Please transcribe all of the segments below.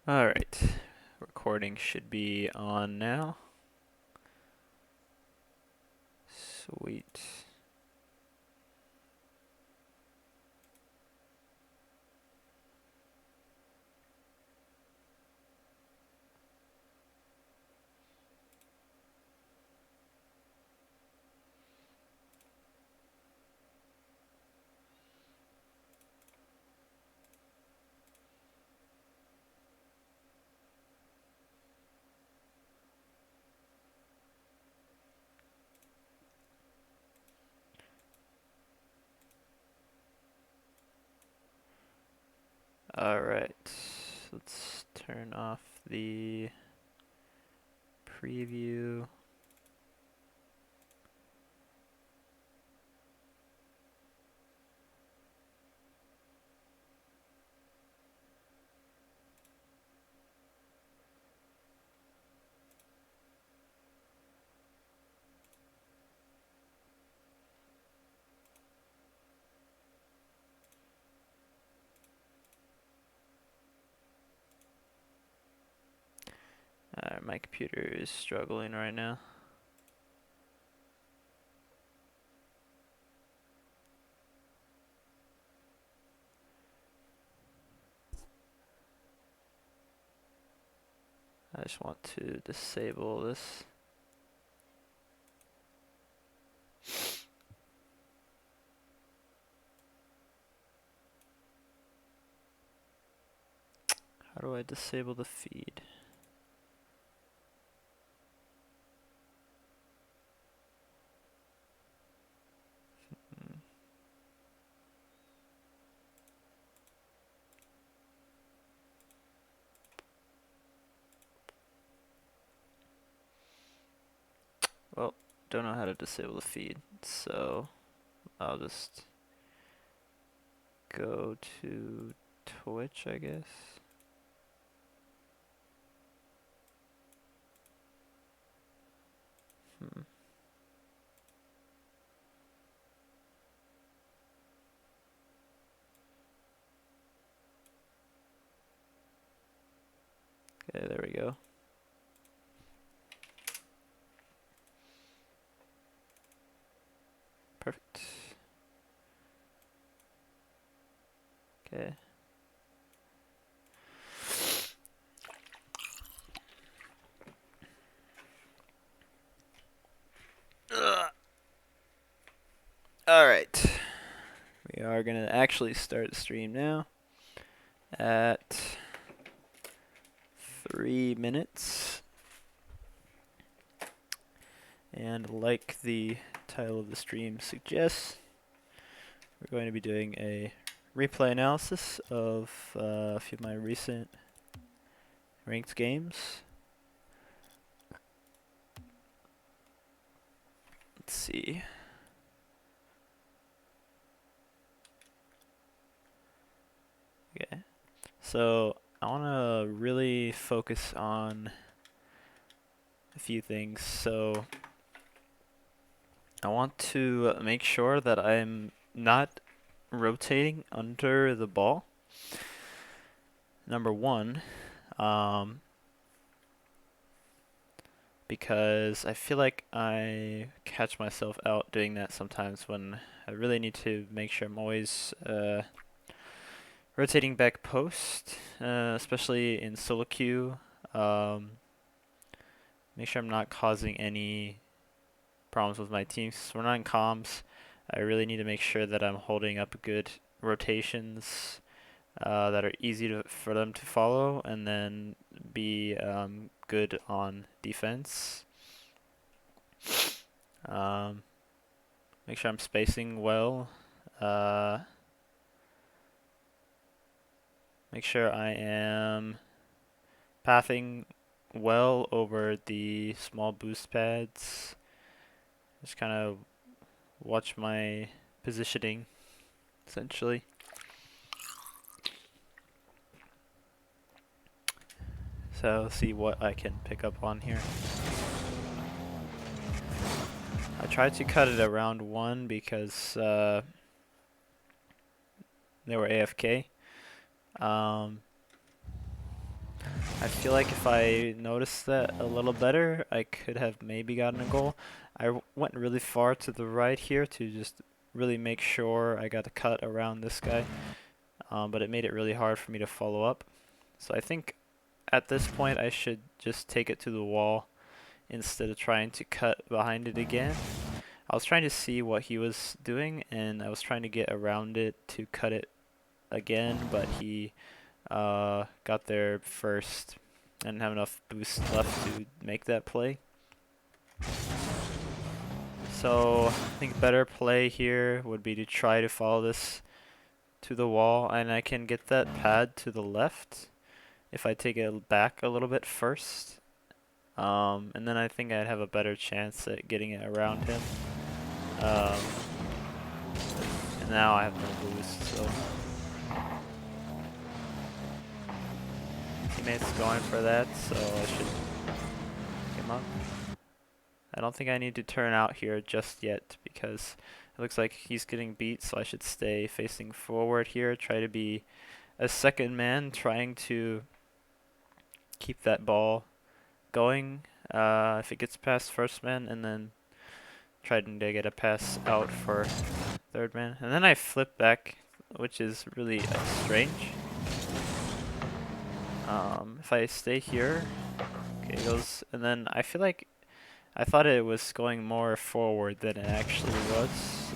Alright, recording should be on now. Sweet. Alright, let's turn off the preview. My computer is struggling right now. I just want to disable this. How do I disable the feed? Hmm. Well, don't know how to disable the feed, so I'll just go to Twitch, I guess. Hmm. Okay, there we go. Perfect. Okay. Alright. We are going to actually start the stream now at 3 minutes. And like the title of the stream suggests, we're going to be doing a replay analysis of a few of my recent ranked games. Let's see. Okay. So I want to really focus on a few things. So I want to make sure that I'm not rotating under the ball. Number one, because I feel like I catch myself out doing that sometimes when I really need to make sure I'm always rotating back post, especially in solo queue. Make sure I'm not causing any problems with my team. Since we're not in comms, I really need to make sure that I'm holding up good rotations that are easy for them to follow, and then be good on defense. Make sure I'm spacing well. Make sure I am pathing well over the small boost pads. Just kind of watch my positioning, essentially. So see what I can pick up on here. I tried to cut it around 1 because they were AFK. I feel like if I noticed that a little better, I could have maybe gotten a goal. I went really far to the right here to just really make sure I got a cut around this guy, but it made it really hard for me to follow up. So I think at this point I should just take it to the wall instead of trying to cut behind it again. I was trying to see what he was doing, and I was trying to get around it to cut it again, but he got there first. I didn't have enough boost left to make that play. So I think better play here would be to try to follow this to the wall, and I can get that pad to the left if I take it back a little bit first. And then I think I'd have a better chance at getting it around him. Um, and now I have no boost, so teammates going for that, so I should pick him up. I don't think I need to turn out here just yet because it looks like he's getting beat, so I should stay facing forward here, try to be a second man, trying to keep that ball going if it gets past first man, and then trying to get a pass out for third man. And then I flip back, which is really strange. If I stay here, okay, it goes, and then I feel like I thought it was going more forward than it actually was.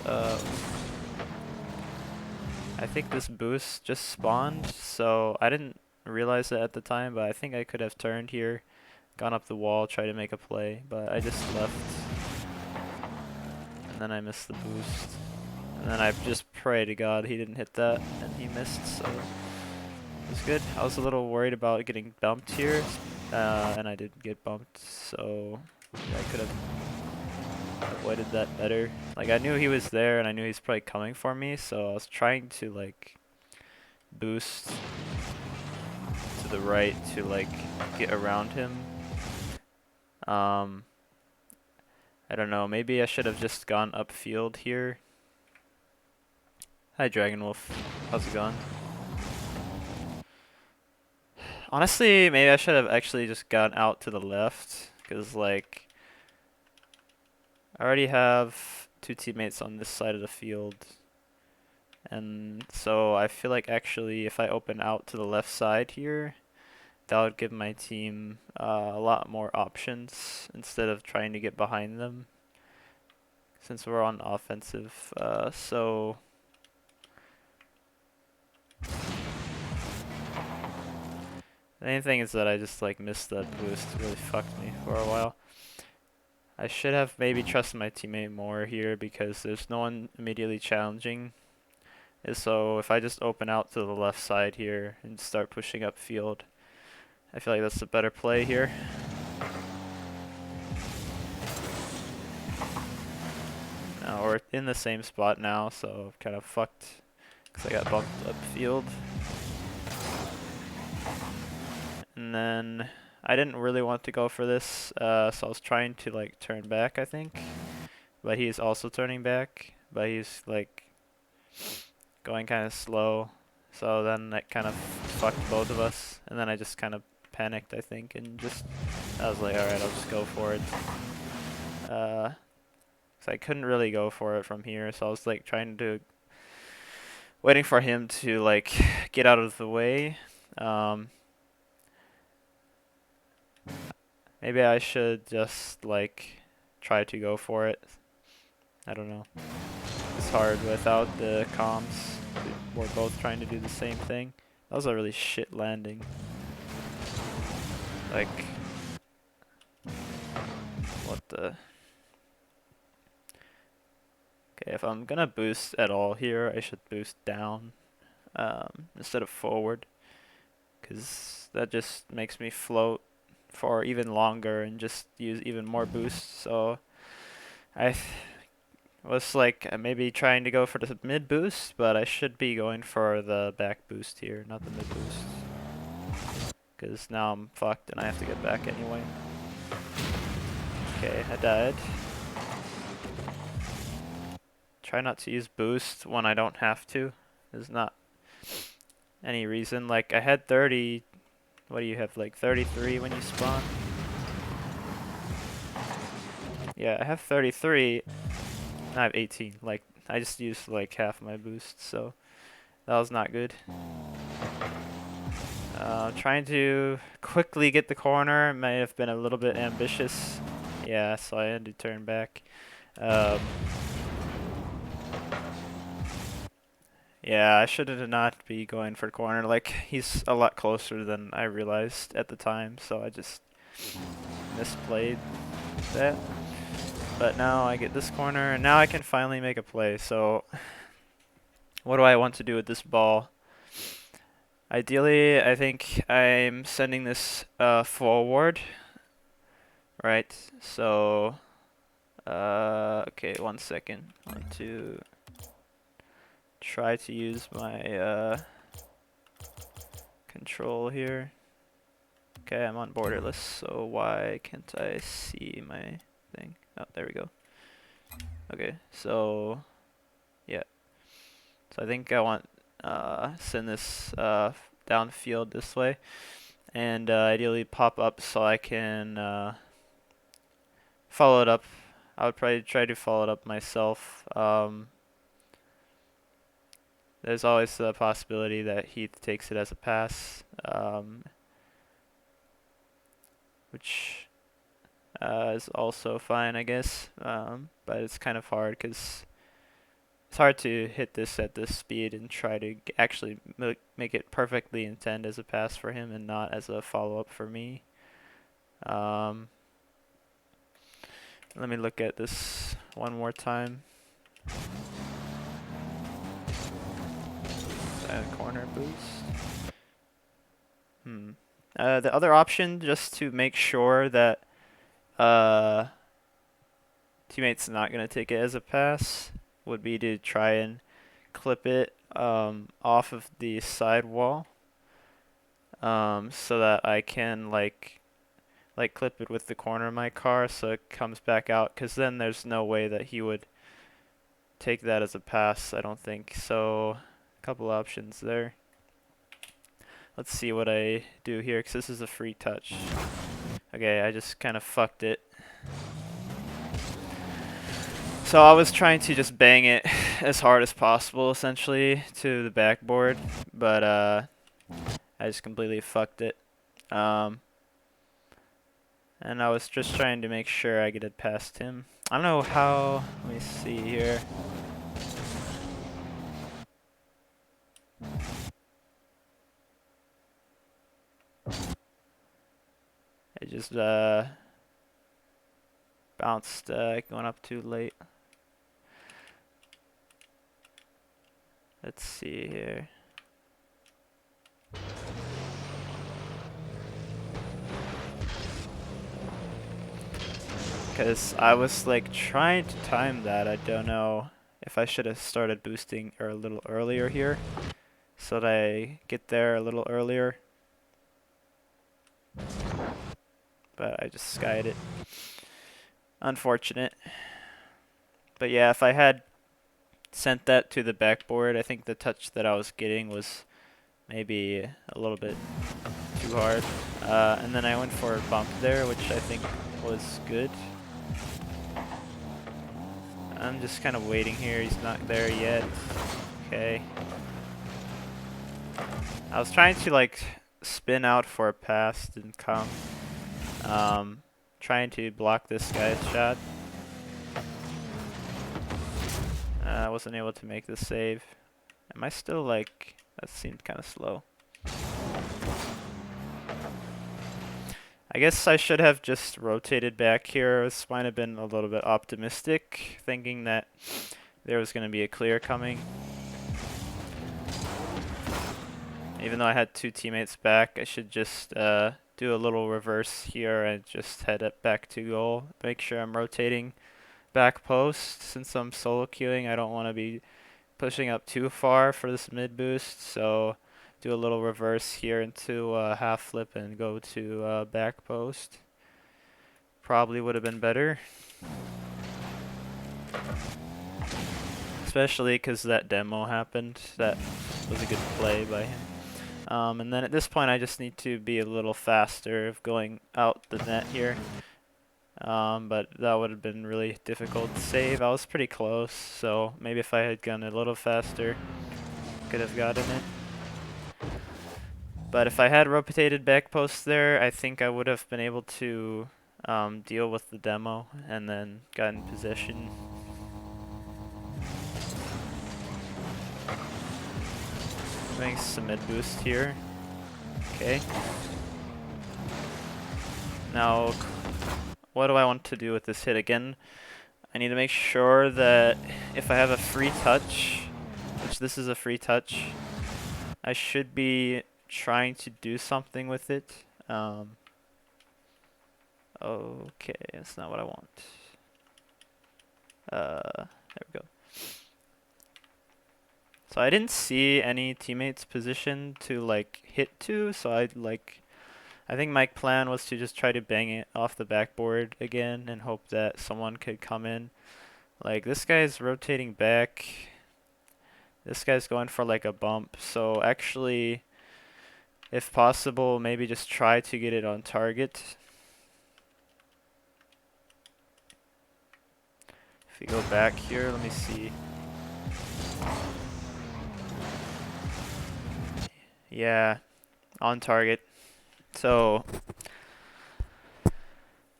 I think this boost just spawned, so I didn't realize it at the time, but I think I could have turned here, gone up the wall, tried to make a play, but I just left. And then I missed the boost. And then I just pray to God he didn't hit that, and he missed, so it was good. I was a little worried about getting bumped here, and I did get bumped, so yeah, I could have avoided that better. Like, I knew he was there, and I knew he's probably coming for me, so I was trying to, like, boost to the right to, like, get around him. I don't know, maybe I should have just gone upfield here. Hi, Dragon Wolf. How's it going? Honestly, maybe I should have actually just gone out to the left, because, like, I already have two teammates on this side of the field. And so I feel like actually if I open out to the left side here, that would give my team a lot more options instead of trying to get behind them since we're on offensive. So the main thing is that I just like missed that boost. It really fucked me for a while. I should have maybe trusted my teammate more here because there's no one immediately challenging. And so if I just open out to the left side here and start pushing up field, I feel like that's a better play here. Now we're in the same spot now, so kind of fucked because I got bumped upfield. And then I didn't really want to go for this, so I was trying to like turn back, I think. But he's also turning back, but he's like going kind of slow. So then that kind of fucked both of us. And then I just kind of panicked, I think, and just, I was like, alright, I'll just go for it. So I couldn't really go for it from here, so I was like trying to, waiting for him to like get out of the way. Maybe I should just like try to go for it. I don't know. It's hard without the comms. We're both trying to do the same thing. That was a really shit landing. Like, what the? Okay, if I'm gonna boost at all here, I should boost down instead of forward, because that just makes me float for even longer and just use even more boost. So I was like maybe trying to go for the mid boost, but I should be going for the back boost here, not the mid boost, because now I'm fucked and I have to get back anyway. Okay, I died. Try not to use boost when I don't have to. There's not any reason. Like, I had 30 What do you have, like 33 when you spawn? Yeah, I have 33. I have 18. Like, I just used like half my boost, so that was not good. Trying to quickly get the corner may have been a little bit ambitious. Yeah, so I had to turn back. Yeah, I should have not be going for corner. Like, he's a lot closer than I realized at the time, so I just misplayed that. But now I get this corner, and now I can finally make a play. So, what do I want to do with this ball? Ideally, I think I'm sending this forward, right? So, okay, 1 second. I want to try to use my control here. Okay, I'm on borderless, so why can't I see my thing? Oh, there we go. Okay, so yeah. So I think I want send this downfield this way, and ideally pop up so I can follow it up. I would probably try to follow it up myself. There's always the possibility that Heath takes it as a pass, which is also fine, I guess. But it's kind of hard because it's hard to hit this at this speed and try to actually make it perfectly intend as a pass for him and not as a follow-up for me. Let me look at this one more time. Corner boost. The other option, just to make sure that teammate's not going to take it as a pass, would be to try and clip it off of the side wall, so that I can like clip it with the corner of my car so it comes back out, because then there's no way that he would take that as a pass, I don't think. So a couple options there. Let's see what I do here, because this is a free touch. Okay, I just kind of fucked it. So I was trying to just bang it as hard as possible, essentially, to the backboard, but I just completely fucked it. And I was just trying to make sure I get it past him. I don't know how. Let me see here. I just bounced going up too late. Let's see here. Because I was like trying to time that. I don't know if I should have started boosting a little earlier here, so that I get there a little earlier. But I just skied it. Unfortunate. But yeah, if I had sent that to the backboard, I think the touch that I was getting was maybe a little bit too hard. And then I went for a bump there, which I think was good. I'm just kind of waiting here. He's not there yet. Okay. I was trying to like spin out for a pass, didn't come. Trying to block this guy's shot. I wasn't able to make the save. Am I still like... That seemed kind of slow. I guess I should have just rotated back here. This might have been a little bit optimistic, thinking that there was going to be a clear coming. Even though I had two teammates back, I should just do a little reverse here and just head it back to goal. Make sure I'm rotating back post. Since I'm solo queuing, I don't want to be pushing up too far for this mid boost, so do a little reverse here into half flip and go to back post. Probably would have been better, especially because that demo happened. That was a good play by him. And then at this point I just need to be a little faster of going out the net here. But that would have been really difficult to save. I was pretty close, so maybe if I had gone a little faster, could have gotten it. But if I had rotated back post there, I think I would have been able to deal with the demo and then got in position. Doing some mid boost here. Okay. Now, what do I want to do with this hit again? I need to make sure that if I have a free touch, which this is a free touch, I should be trying to do something with it. Okay, that's not what I want. There we go. So I didn't see any teammates position to like hit to, so I think my plan was to just try to bang it off the backboard again and hope that someone could come in. Like this guy's rotating back. This guy's going for like a bump. So actually, if possible, maybe just try to get it on target. If we go back here, let me see. Yeah, on target. So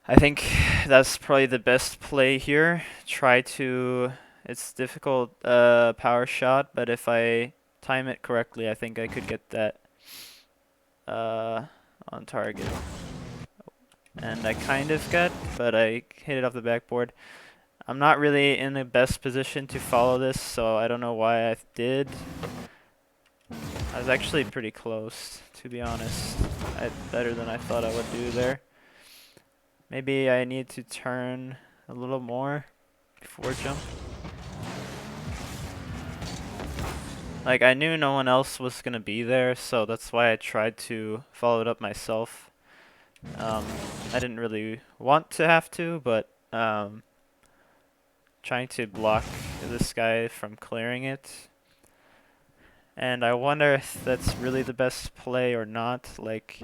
I think that's probably the best play here. Try to, it's difficult power shot, but if I time it correctly, I think I could get that on target. And I kind of got, but I hit it off the backboard. I'm not really in the best position to follow this, so I don't know why I did. I was actually pretty close, to be honest. Better than I thought I would do there. Maybe I need to turn a little more before jump. Like, I knew no one else was gonna be there, so that's why I tried to follow it up myself. I didn't really want to have to, but trying to block this guy from clearing it. And I wonder if that's really the best play or not. Like,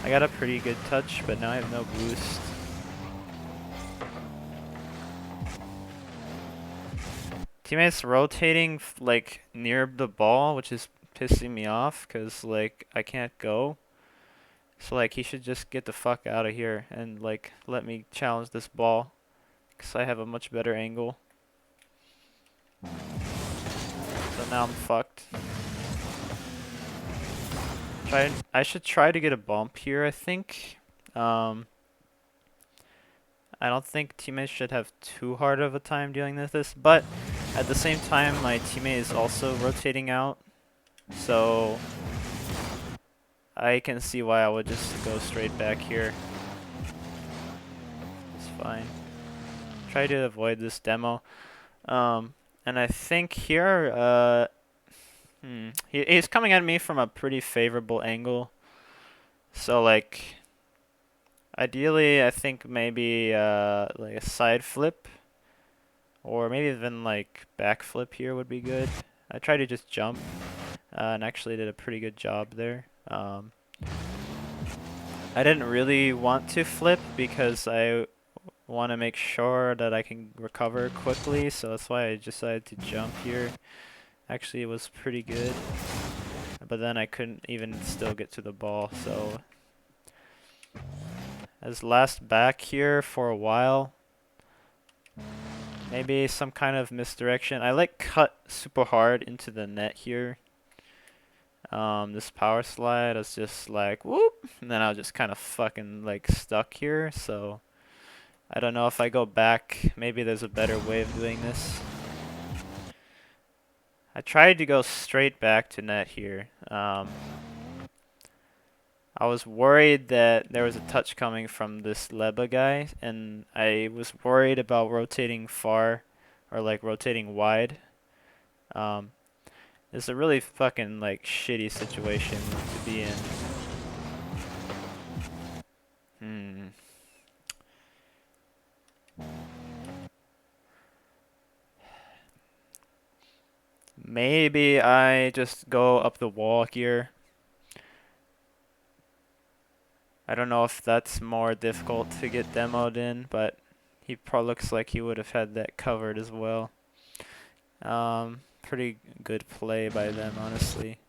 I got a pretty good touch, but now I have no boost. Teammates rotating like near the ball, which is pissing me off because like I can't go. So like he should just get the fuck out of here and like let me challenge this ball because I have a much better angle. So now I'm fucked. I should try to get a bump here, I think. I don't think teammates should have too hard of a time dealing with this, but at the same time, my teammate is also rotating out, so I can see why I would just go straight back here. It's fine. Try to avoid this demo. And I think here, he's coming at me from a pretty favorable angle. So like, ideally, I think maybe like a side flip, or maybe even like back flip here would be good. I tried to just jump, and actually did a pretty good job there. I didn't really want to flip because I want to make sure that I can recover quickly, so that's why I decided to jump here. Actually, it was pretty good, but then I couldn't even still get to the ball, so as last back here for a while. Maybe some kind of misdirection. I like cut super hard into the net here. This power slide is just like whoop, and then I was just kind of fucking like stuck here, so I don't know if I go back, maybe there's a better way of doing this. I tried to go straight back to net here. I was worried that there was a touch coming from this Leba guy, and I was worried about rotating far, or like rotating wide. It's a really fucking like shitty situation to be in. Maybe I just go up the wall here. I don't know if that's more difficult to get demoed in, but he probably looks like he would have had that covered as well. Pretty good play by them, honestly.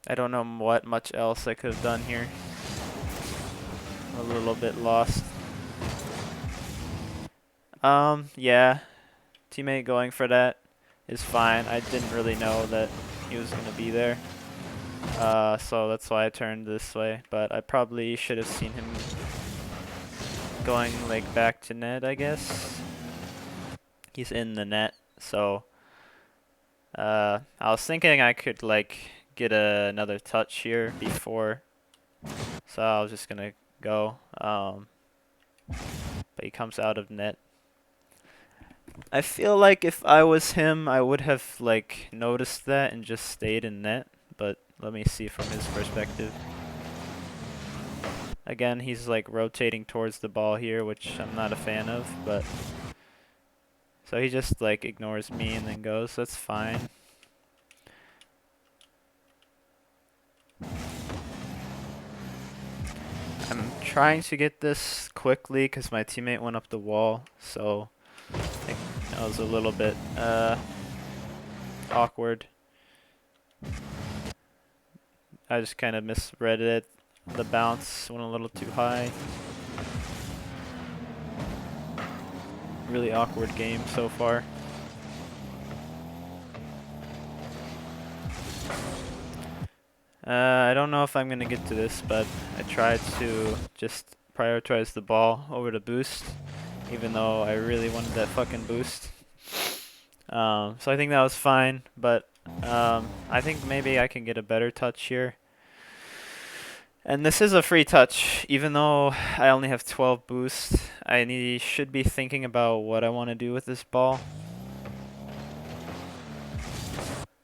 I don't know what much else I could have done here. A little bit lost. Yeah, teammate going for that is fine. I didn't really know that he was gonna be there. So that's why I turned this way, but I probably should have seen him going like back to net, I guess. He's in the net, so I was thinking I could like get another touch here before, so I was just gonna go. But he comes out of net. I feel like if I was him, I would have like noticed that and just stayed in net, but let me see from his perspective. Again, he's like rotating towards the ball here, which I'm not a fan of, but so he just like ignores me and then goes. That's fine. I'm trying to get this quickly because my teammate went up the wall, so I think that was a little bit awkward. I just kind of misread it. The bounce went a little too high. Really awkward game so far. I don't know if I'm going to get to this, but I tried to just prioritize the ball over the boost, even though I really wanted that fucking boost. So I think that was fine, but I think maybe I can get a better touch here. And this is a free touch, even though I only have 12 boost. Should be thinking about what I want to do with this ball.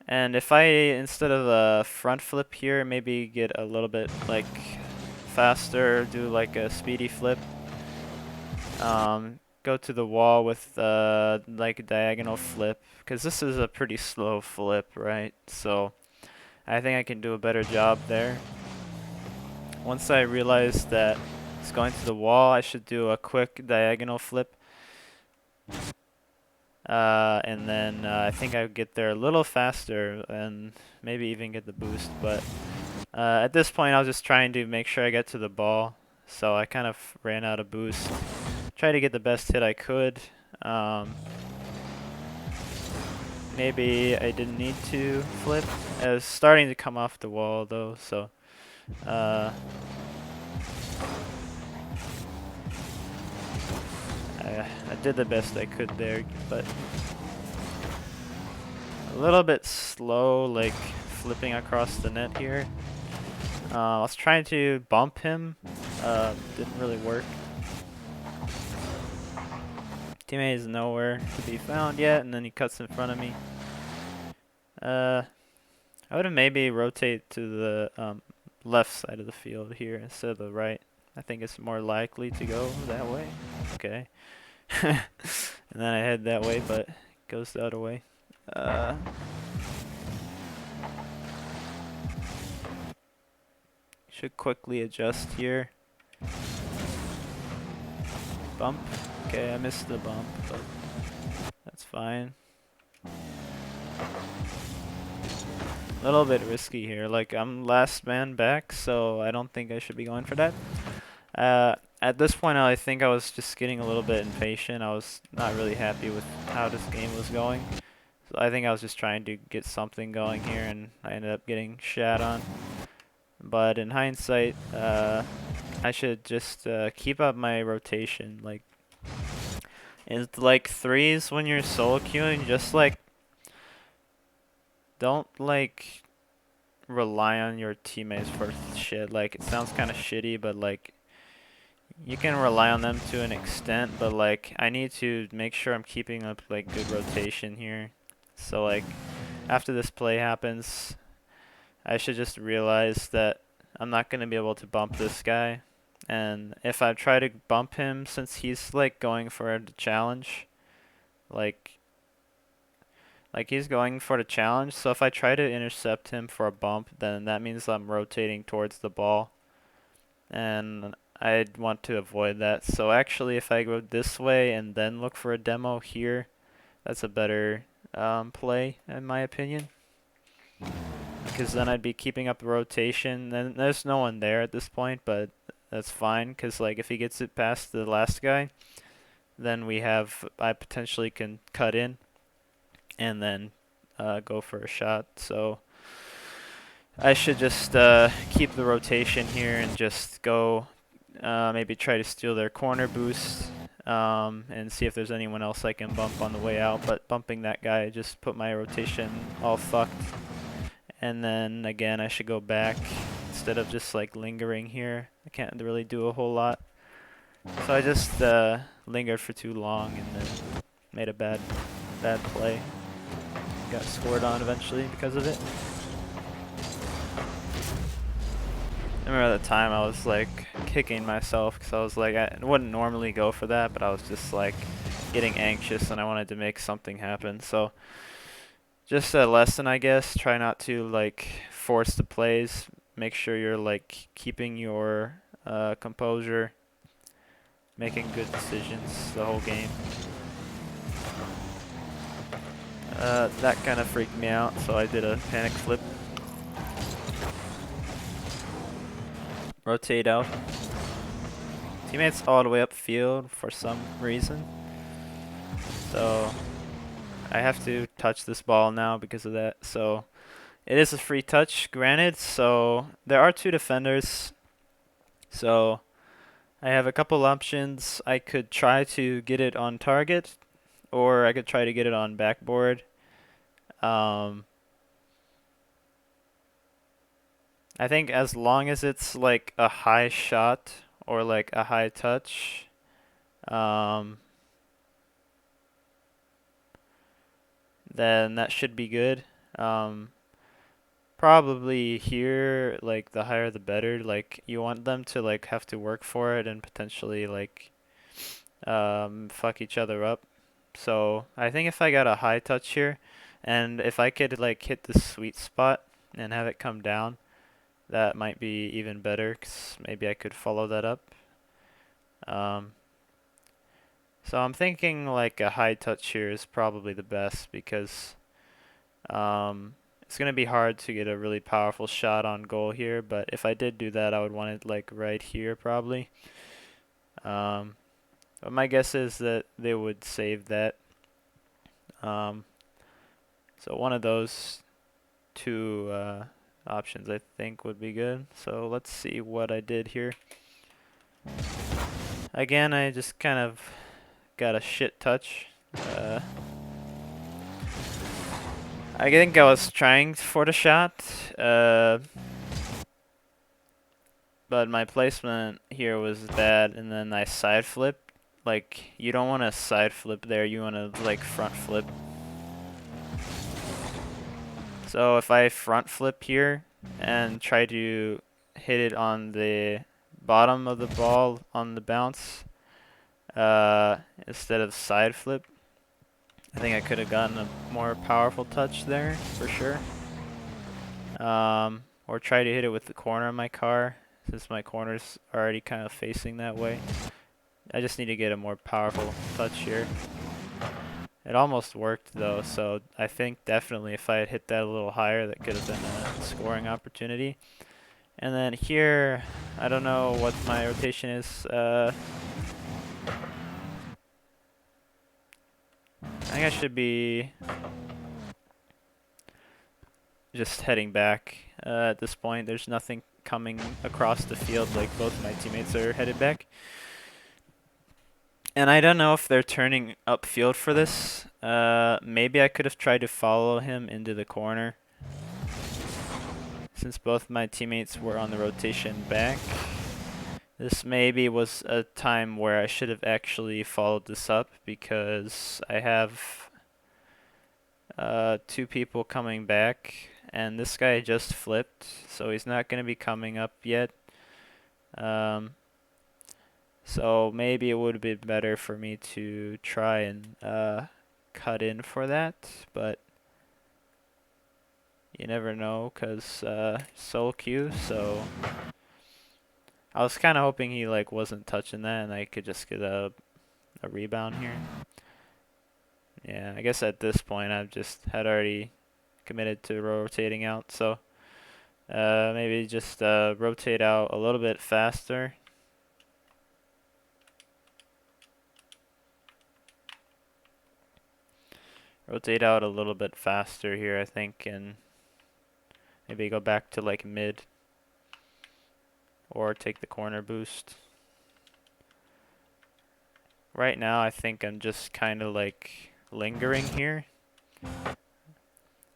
And if I, instead of a front flip here, maybe get a little bit like faster, do like a speedy flip. Go to the wall with like a diagonal flip, because this is a pretty slow flip, right? So I think I can do a better job there. Once I realize that it's going to the wall, I should do a quick diagonal flip. And then I think I would get there a little faster and maybe even get the boost. But at this point, I was just trying to make sure I get to the ball. So I kind of ran out of boost. Tried to get the best hit I could. Maybe I didn't need to flip. I was starting to come off the wall though, so I did the best I could there, but a little bit slow, like flipping across the net here. I was trying to bump him, didn't really work. Teammate is nowhere to be found yet, and then he cuts in front of me. I would have maybe rotate to the left side of the field here instead of the right. I think it's more likely to go that way. Okay. And then I head that way, but it goes the other way. Should quickly adjust here. Bump. Okay, I missed the bump, but that's fine. A little bit risky here. Like, I'm last man back, so I don't think I should be going for that. At this point, I think I was just getting a little bit impatient. I was not really happy with how this game was going. So I think I was just trying to get something going here, and I ended up getting shat on. But in hindsight, I should just keep up my rotation. Like, it's like threes when you're solo queuing, just like don't like rely on your teammates for shit. Like, it sounds kind of shitty, but like you can rely on them to an extent, but like I need to make sure I'm keeping up like good rotation here. So like after this play happens, I should just realize that I'm not going to be able to bump this guy. And if I try to bump him, since he's like going for the challenge, like he's going for the challenge, so if I try to intercept him for a bump, then that means I'm rotating towards the ball. and I'd want to avoid that. So actually, if I go this way and then look for a demo here, that's a better play in my opinion. Because then I'd be keeping up the rotation. And there's no one there at this point, but that's fine. Because like if he gets it past the last guy, then I potentially can cut in and then go for a shot. So I should just keep the rotation here and just go maybe try to steal their corner boost and see if there's anyone else I can bump on the way out. But bumping that guy just put my rotation all fucked. And then again, I should go back instead of just like lingering here. I can't really do a whole lot. So I just lingered for too long and then made a bad play. Got scored on eventually because of it. I remember at the time I was like kicking myself because I was like, I wouldn't normally go for that, but I was just like getting anxious and I wanted to make something happen. So just a lesson, I guess. Try not to like force the plays. Make sure you're like keeping your composure, making good decisions the whole game. That kind of freaked me out, so I did a panic flip. Rotate out. Teammates all the way upfield for some reason. So I have to touch this ball now because of that. So it is a free touch, granted. So there are two defenders. So I have a couple options. I could try to get it on target, or I could try to get it on backboard. I think as long as it's like a high shot or like a high touch, then that should be good. Probably here, like the higher the better. Like you want them to like have to work for it and potentially like fuck each other up. So I think if I got a high touch here, and if I could like hit the sweet spot and have it come down, that might be even better, 'cause maybe I could follow that up. So I'm thinking like a high touch here is probably the best because it's going to be hard to get a really powerful shot on goal here, but if I did do that, I would want it like right here probably. But my guess is that they would save that. So one of those two options I think would be good. So let's see what I did here. Again, I just kind of got a shit touch. I think I was trying for the shot, but my placement here was bad, and then I side flipped. Like, you don't want to side flip there, you want to like front flip. So if I front flip here and try to hit it on the bottom of the ball on the bounce instead of side flip, I think I could have gotten a more powerful touch there for sure. Or try to hit it with the corner of my car since my corner's already kind of facing that way. I just need to get a more powerful touch here. It almost worked though, so I think definitely if I had hit that a little higher, that could have been a scoring opportunity. And then here, I don't know what my rotation is. I think I should be just heading back at this point. There's nothing coming across the field, like both my teammates are headed back. And I don't know if they're turning upfield for this. Maybe I could have tried to follow him into the corner, since both my teammates were on the rotation back. This maybe was a time where I should have actually followed this up, because I have two people coming back, and this guy just flipped, so he's not going to be coming up yet. So maybe it would have been better for me to try and cut in for that, but you never know, because solo queue, so I was kind of hoping he like wasn't touching that and I could just get a rebound here. Yeah, I guess at this point I just had already committed to rotating out, so maybe just rotate out a little bit faster. Rotate out a little bit faster here, I think, and maybe go back to like mid or take the corner boost. Right now, I think I'm just kind of like lingering here.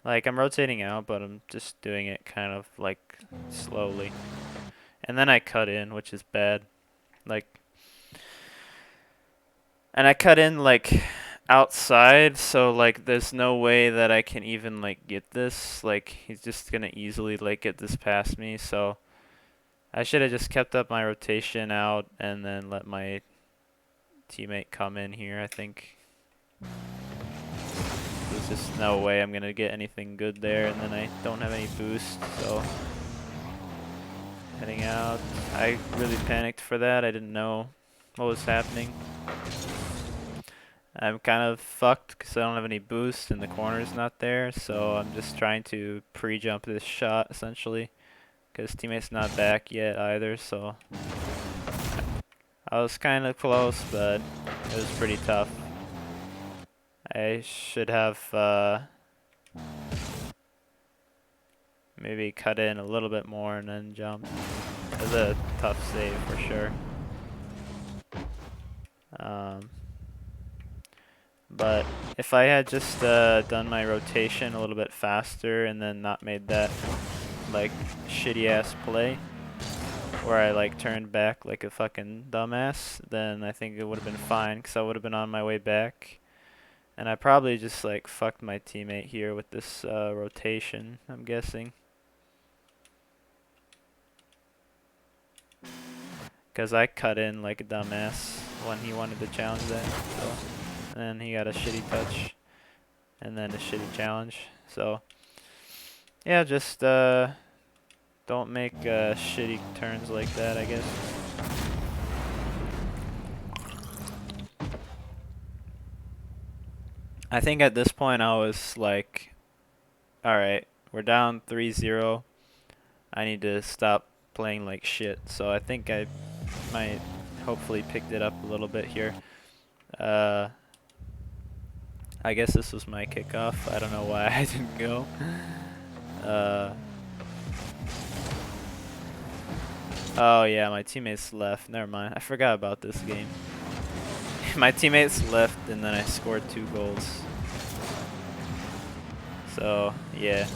Like I'm rotating out, but I'm just doing it kind of like slowly. And then I cut in, which is bad. Like, and I cut in like outside, so like there's no way that I can even like get this. Like he's just gonna easily like get this past me, so I should have just kept up my rotation out and then let my teammate come in here, I think. There's just no way I'm gonna get anything good there, and then I don't have any boost, so heading out. I really panicked for that. I didn't know what was happening. I'm kind of fucked because I don't have any boost and the corner's not there, so I'm just trying to pre-jump this shot essentially because teammate's not back yet either, so I was kind of close, but it was pretty tough. I should have maybe cut in a little bit more and then jump. It was a tough save for sure. But if I had just done my rotation a little bit faster and then not made that like shitty ass play where I like turned back like a fucking dumbass, then I think it would have been fine because I would have been on my way back. And I probably just like fucked my teammate here with this rotation, I'm guessing. Because I cut in like a dumbass when he wanted to challenge that. So. And then he got a shitty touch. And then a shitty challenge. So, yeah, just don't make shitty turns like that, I guess. I think at this point I was like, alright, we're down 3-0. I need to stop playing like shit. So I think I might hopefully picked it up a little bit here. I guess this was my kickoff. I don't know why I didn't go. Oh yeah, my teammates left. Never mind. I forgot about this game. My teammates left and then I scored 2 goals. So, yeah.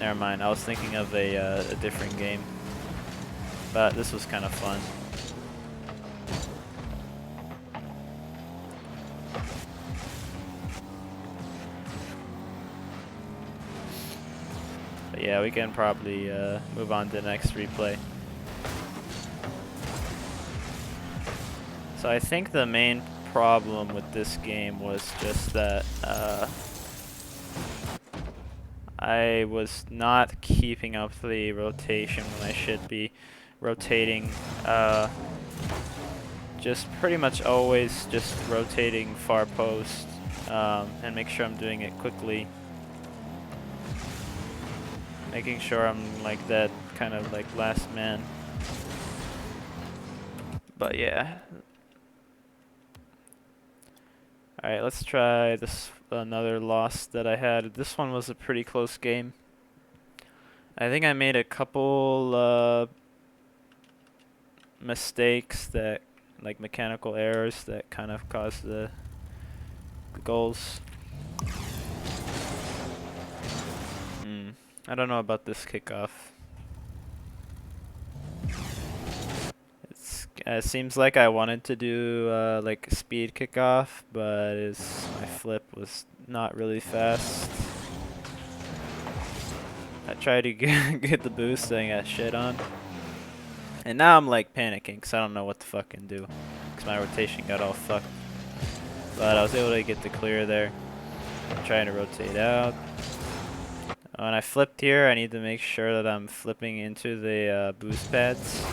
Never mind. I was thinking of a different game. But this was kind of fun. But yeah, we can probably move on to the next replay. So I think the main problem with this game was just that I was not keeping up the rotation when I should be rotating. Just pretty much always just rotating far post and make sure I'm doing it quickly. Making sure I'm like that kind of like last man. But yeah. Alright, let's try this another loss that I had. This one was a pretty close game. I think I made a couple mistakes that, like mechanical errors that kind of caused the goals. I don't know about this kickoff. It seems like I wanted to do like speed kickoff, but my flip was not really fast. I tried to get the boost and I got shit on. And now I'm like panicking because I don't know what to fucking do. Because my rotation got all fucked. But I was able to get the clear there. I'm trying to rotate out. When I flipped here, I need to make sure that I'm flipping into the boost pads.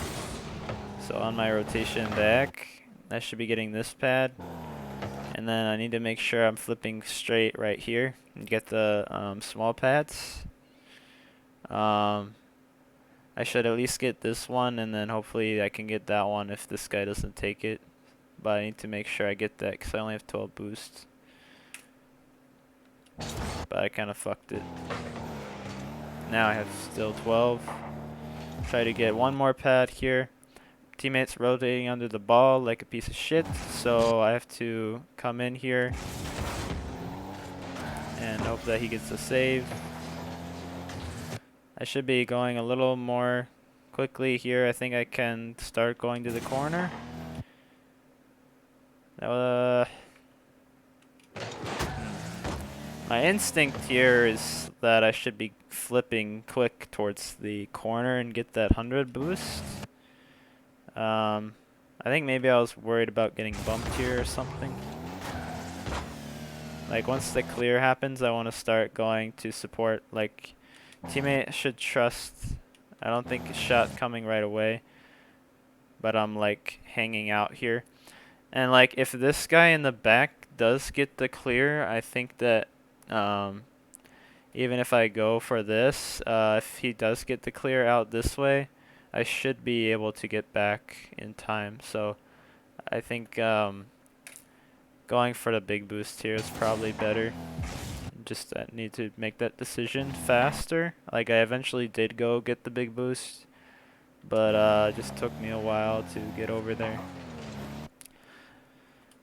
So on my rotation back, I should be getting this pad. And then I need to make sure I'm flipping straight right here and get the small pads. I should at least get this one, and then hopefully I can get that one if this guy doesn't take it. But I need to make sure I get that because I only have 12 boosts. But I kind of fucked it. Now I have still 12. Try to get one more pad here. Teammates rotating under the ball like a piece of shit, so I have to come in here and hope that he gets a save. I should be going a little more quickly here. I think I can start going to the corner. My instinct here is that I should be flipping quick towards the corner and get that 100 boost. I think maybe I was worried about getting bumped here or something. Like once the clear happens, I want to start going to support. Like teammate should trust. I don't think a shot coming right away, but I'm like hanging out here. And like if this guy in the back does get the clear, I think that even if I go for this, if he does get the clear out this way, I should be able to get back in time. So I think going for the big boost here is probably better. Just need to make that decision faster. Like I eventually did go get the big boost, but it just took me a while to get over there.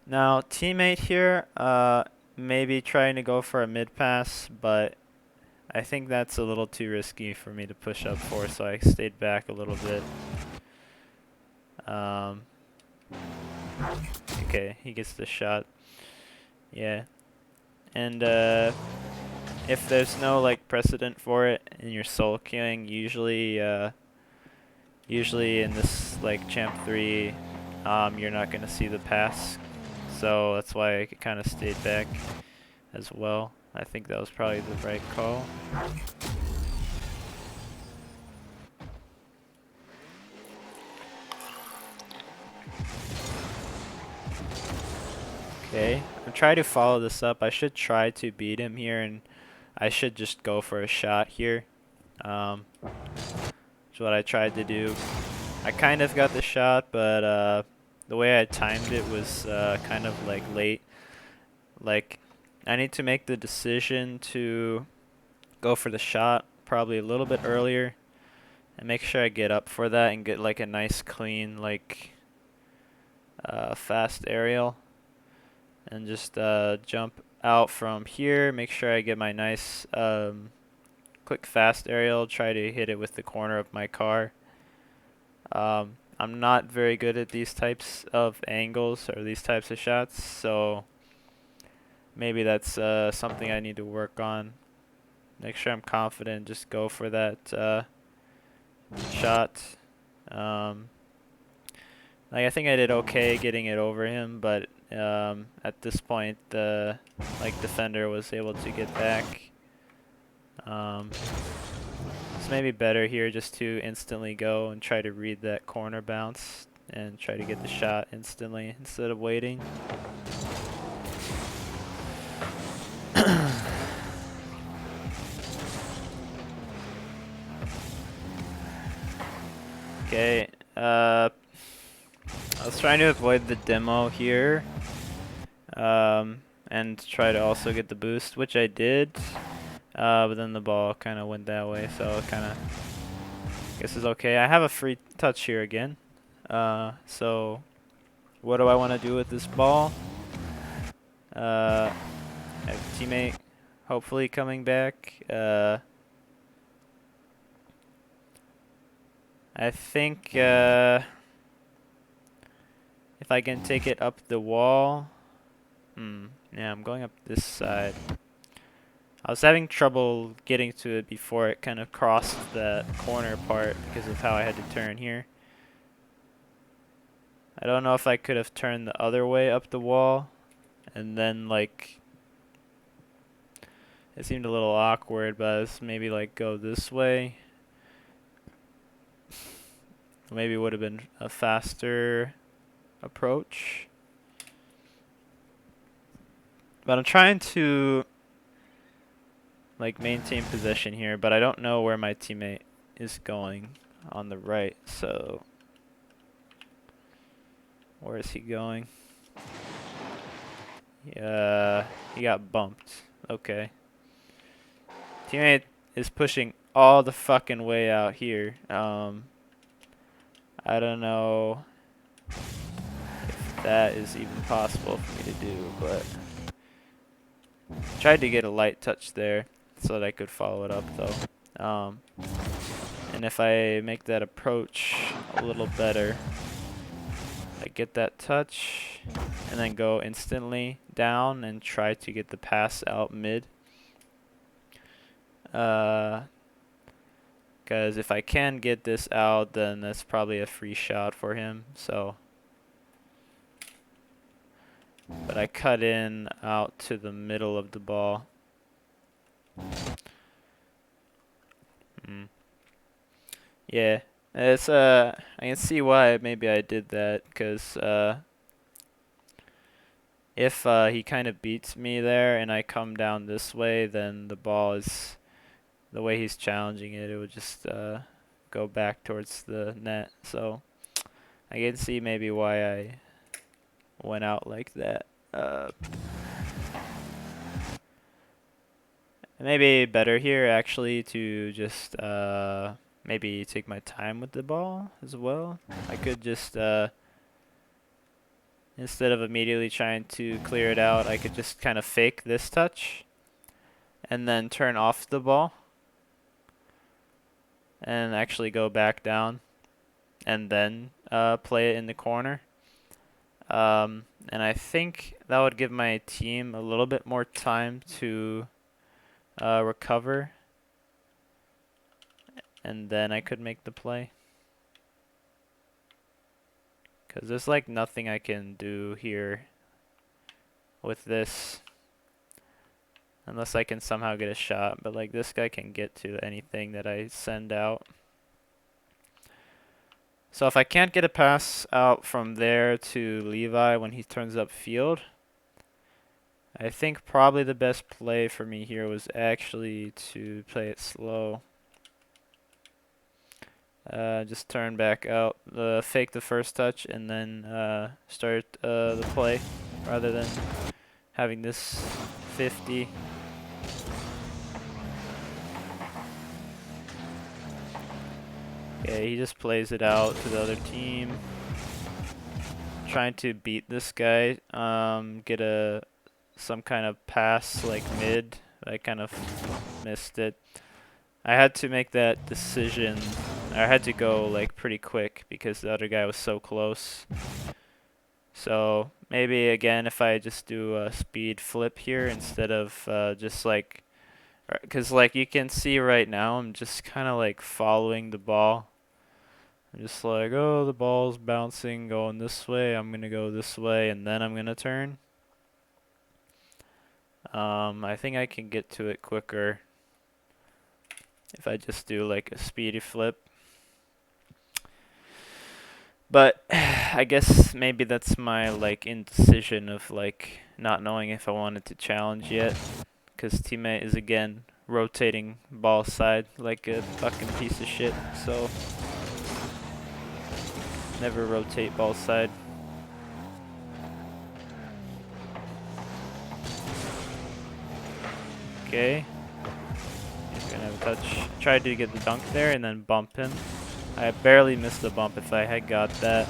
Now teammate here, maybe trying to go for a mid pass, but I think that's a little too risky for me to push up for, so I stayed back a little bit. Okay, he gets the shot. Yeah. And if there's no like precedent for it and you're solo queuing, usually in this like Champ 3, you're not gonna see the pass. So that's why I kind of stayed back as well. I think that was probably the right call. Okay, I'm trying to follow this up. I should try to beat him here, and I should just go for a shot here. That's what I tried to do. I kind of got the shot, but the way I timed it was kind of like late. Like, I need to make the decision to go for the shot probably a little bit earlier and make sure I get up for that and get like a nice clean like fast aerial and just jump out from here, make sure I get my nice quick fast aerial, try to hit it with the corner of my car. I'm not very good at these types of angles or these types of shots, so maybe that's something I need to work on. Make sure I'm confident, just go for that shot. Like I think I did okay getting it over him, but at this point the like defender was able to get back. It's maybe better here just to instantly go and try to read that corner bounce and try to get the shot instantly instead of waiting. Okay, I was trying to avoid the demo here, and try to also get the boost, which I did, but then the ball kind of went that way, so it kind of, I guess it's okay. I have a free touch here again, so what do I want to do with this ball? I have a teammate hopefully coming back. I think if I can take it up the wall. Yeah, I'm going up this side. I was having trouble getting to it before it kind of crossed that corner part because of how I had to turn here. I don't know if I could have turned the other way up the wall and then like it seemed a little awkward, but I was maybe like go this way. Maybe it would have been a faster approach. But I'm trying to like maintain possession here, but I don't know where my teammate is going on the right, so where is he going? Yeah, he got bumped. Okay. Teammate is pushing all the fucking way out here. I don't know if that is even possible for me to do, but tried to get a light touch there so that I could follow it up though. And if I make that approach a little better, I get that touch and then go instantly down and try to get the pass out mid. Because if I can get this out, then that's probably a free shot for him. So, but I cut in out to the middle of the ball. Yeah, it's I can see why maybe I did that, because if he kind of beats me there and I come down this way, then the ball is, the way he's challenging it, it would just go back towards the net. So I can see maybe why I went out like that. Maybe better here actually to just maybe take my time with the ball as well. I could just instead of immediately trying to clear it out, I could just kind of fake this touch and then turn off the ball and actually go back down and then play it in the corner. And I think that would give my team a little bit more time to recover, and then I could make the play. Because there's like nothing I can do here with this unless I can somehow get a shot, but like this guy can get to anything that I send out. So if I can't get a pass out from there to Levi when he turns up field, I think probably the best play for me here was actually to play it slow. Just turn back out, fake the first touch, and then start the play rather than having this 50. Okay, he just plays it out to the other team. Trying to beat this guy, get some kind of pass like mid. I kind of missed it. I had to make that decision. I had to go like pretty quick because the other guy was so close. So maybe again if I just do a speed flip here instead of just like, because like you can see right now I'm just kind of like following the ball. I'm just like, oh, the ball's bouncing going this way, I'm gonna go this way and then I'm gonna turn. I think I can get to it quicker if I just do like a speedy flip. But I guess maybe that's my like indecision of like not knowing if I wanted to challenge yet, because teammate is again rotating ball side like a fucking piece of shit. So never rotate ball side. Okay. He's gonna have a touch. Tried to get the dunk there and then bump him. I barely missed the bump. If I had got that,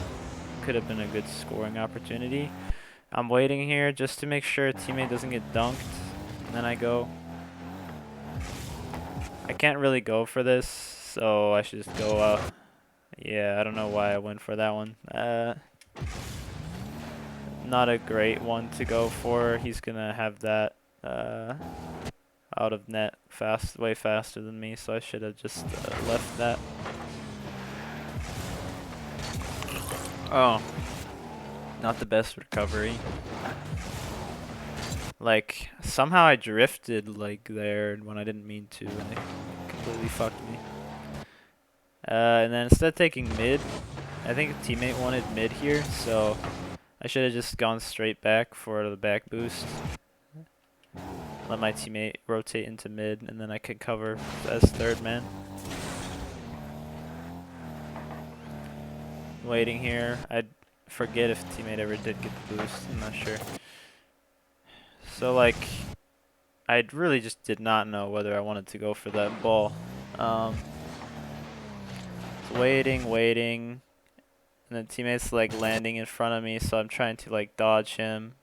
could have been a good scoring opportunity. I'm waiting here just to make sure a teammate doesn't get dunked, and then I go. I can't really go for this, so I should just go out. Yeah, I don't know why I went for that one. Not a great one to go for. He's gonna have that out of net way faster than me, so I should have just left that. Oh, not the best recovery. Like, somehow I drifted like there when I didn't mean to, and it completely fucked me. And then instead of taking mid, I think a teammate wanted mid here, so I should have just gone straight back for the back boost. Let my teammate rotate into mid, and then I could cover as third man. Waiting here. I'd forget if teammate ever did get the boost. I'm not sure. So like, I really just did not know whether I wanted to go for that ball. Waiting, and then teammate's like landing in front of me, so I'm trying to like dodge him.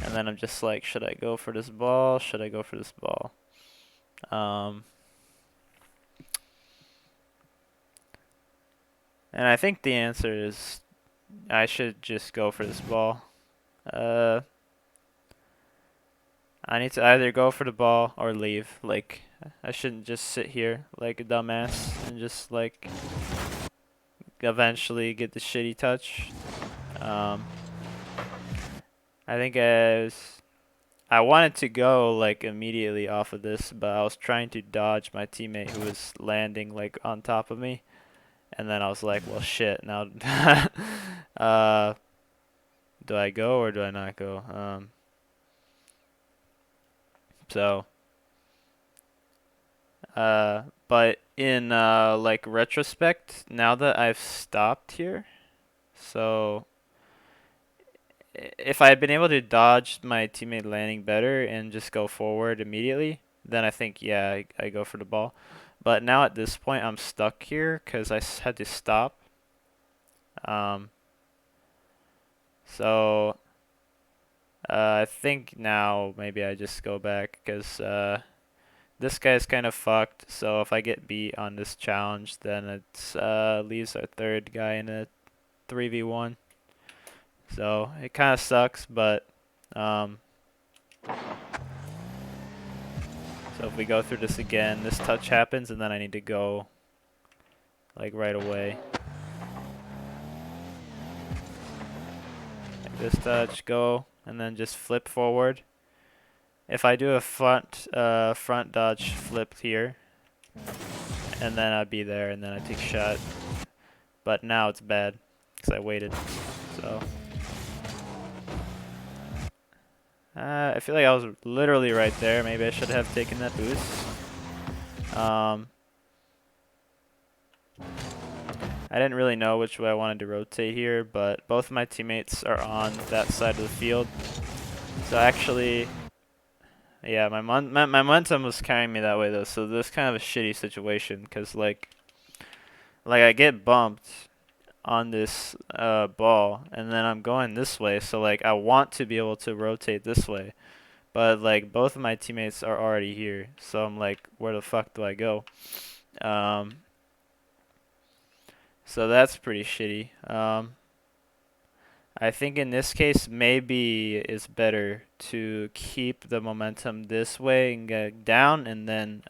And then I'm just like, should I go for this ball? Should I go for this ball? And I think the answer is I should just go for this ball. I need to either go for the ball or leave. Like, I shouldn't just sit here like a dumbass and just like eventually get the shitty touch. I think I wanted to go like immediately off of this, but I was trying to dodge my teammate who was landing like on top of me. And then I was like, well shit, now do I go or do I not go? So but in like retrospect, now that I've stopped here, so if I had been able to dodge my teammate landing better and just go forward immediately, then I think yeah, I go for the ball. But now at this point, I'm stuck here because had to stop. So I think now maybe I just go back because this guy's kind of fucked. So if I get beat on this challenge, then it leaves our third guy in a 3v1. So it kind of sucks, but so if we go through this again, this touch happens, and then I need to go like right away. Like this touch, go, and then just flip forward. If I do a front dodge flip here, and then I'd be there, and then I take a shot. But now it's bad because I waited. So I feel like I was literally right there. Maybe I should have taken that boost. I didn't really know which way I wanted to rotate here, but both of my teammates are on that side of the field. So actually, yeah, my momentum was carrying me that way though. So this is kind of a shitty situation because like I get bumped on this ball, and then I'm going this way. So like I want to be able to rotate this way, but like both of my teammates are already here. So I'm like, where the fuck do I go? So that's pretty shitty. I think in this case, maybe it's better to keep the momentum this way and get down, and then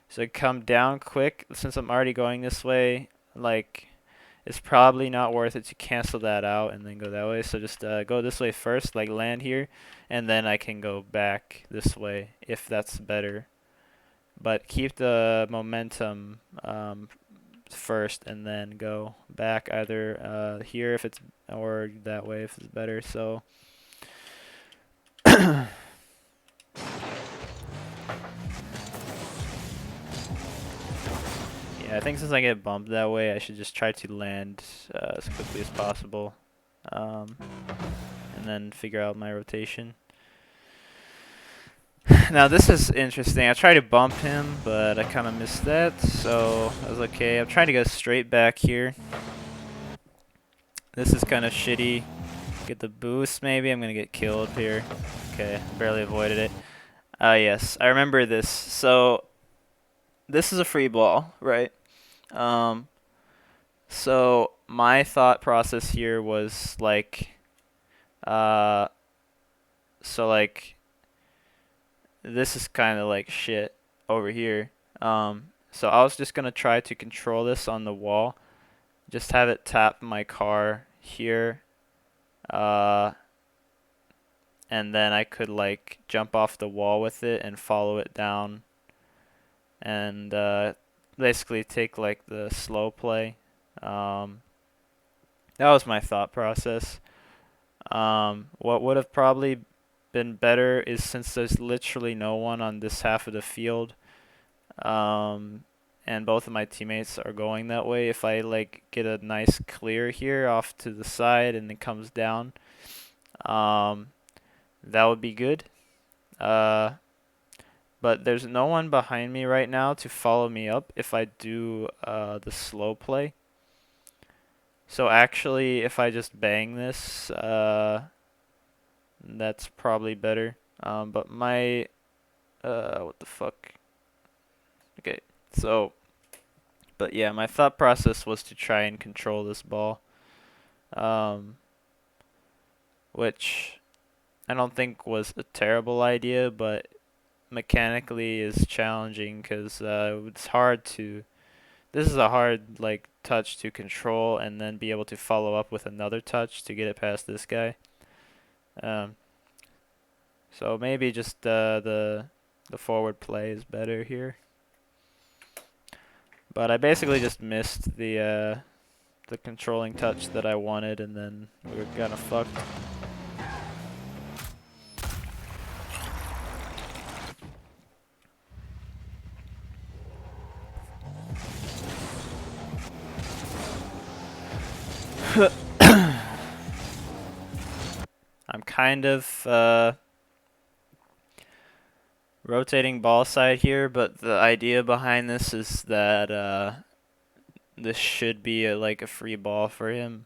so come down quick. Since I'm already going this way, like it's probably not worth it to cancel that out and then go that way. So just go this way first, like land here, and then I can go back this way if that's better. But keep the momentum first and then go back either here if it's or that way if it's better. So yeah, I think since I get bumped that way, I should just try to land as quickly as possible, and then figure out my rotation. Now this is interesting. I tried to bump him, but I kind of missed that, so I was okay. I'm trying to go straight back here. This is kind of shitty. Get the boost maybe. I'm gonna get killed here. Okay, barely avoided it. Yes, I remember this. So this is a free ball, right? So my thought process here was like, so like this is kind of like shit over here. So I was just gonna try to control this on the wall. Just have it tap my car here. And then I could like jump off the wall with it and follow it down and basically take like the slow play. Um, that was my thought process. What would have probably been better is since there's literally no one on this half of the field, um, and both of my teammates are going that way. If I like get a nice clear here off to the side and it comes down, um, that would be good. Uh, but there's no one behind me right now to follow me up if I do the slow play. So actually, if I just bang this, that's probably better. But my, what the fuck? Okay, so, but yeah, my thought process was to try and control this ball, um, which I don't think was a terrible idea, but mechanically is challenging because it's hard to. This is a hard like touch to control and then be able to follow up with another touch to get it past this guy. Um, so maybe just the forward play is better here. But I basically just missed the controlling touch that I wanted, and then we were kind of fucked. I'm kind of rotating ball side here, but the idea behind this is that this should be like a free ball for him,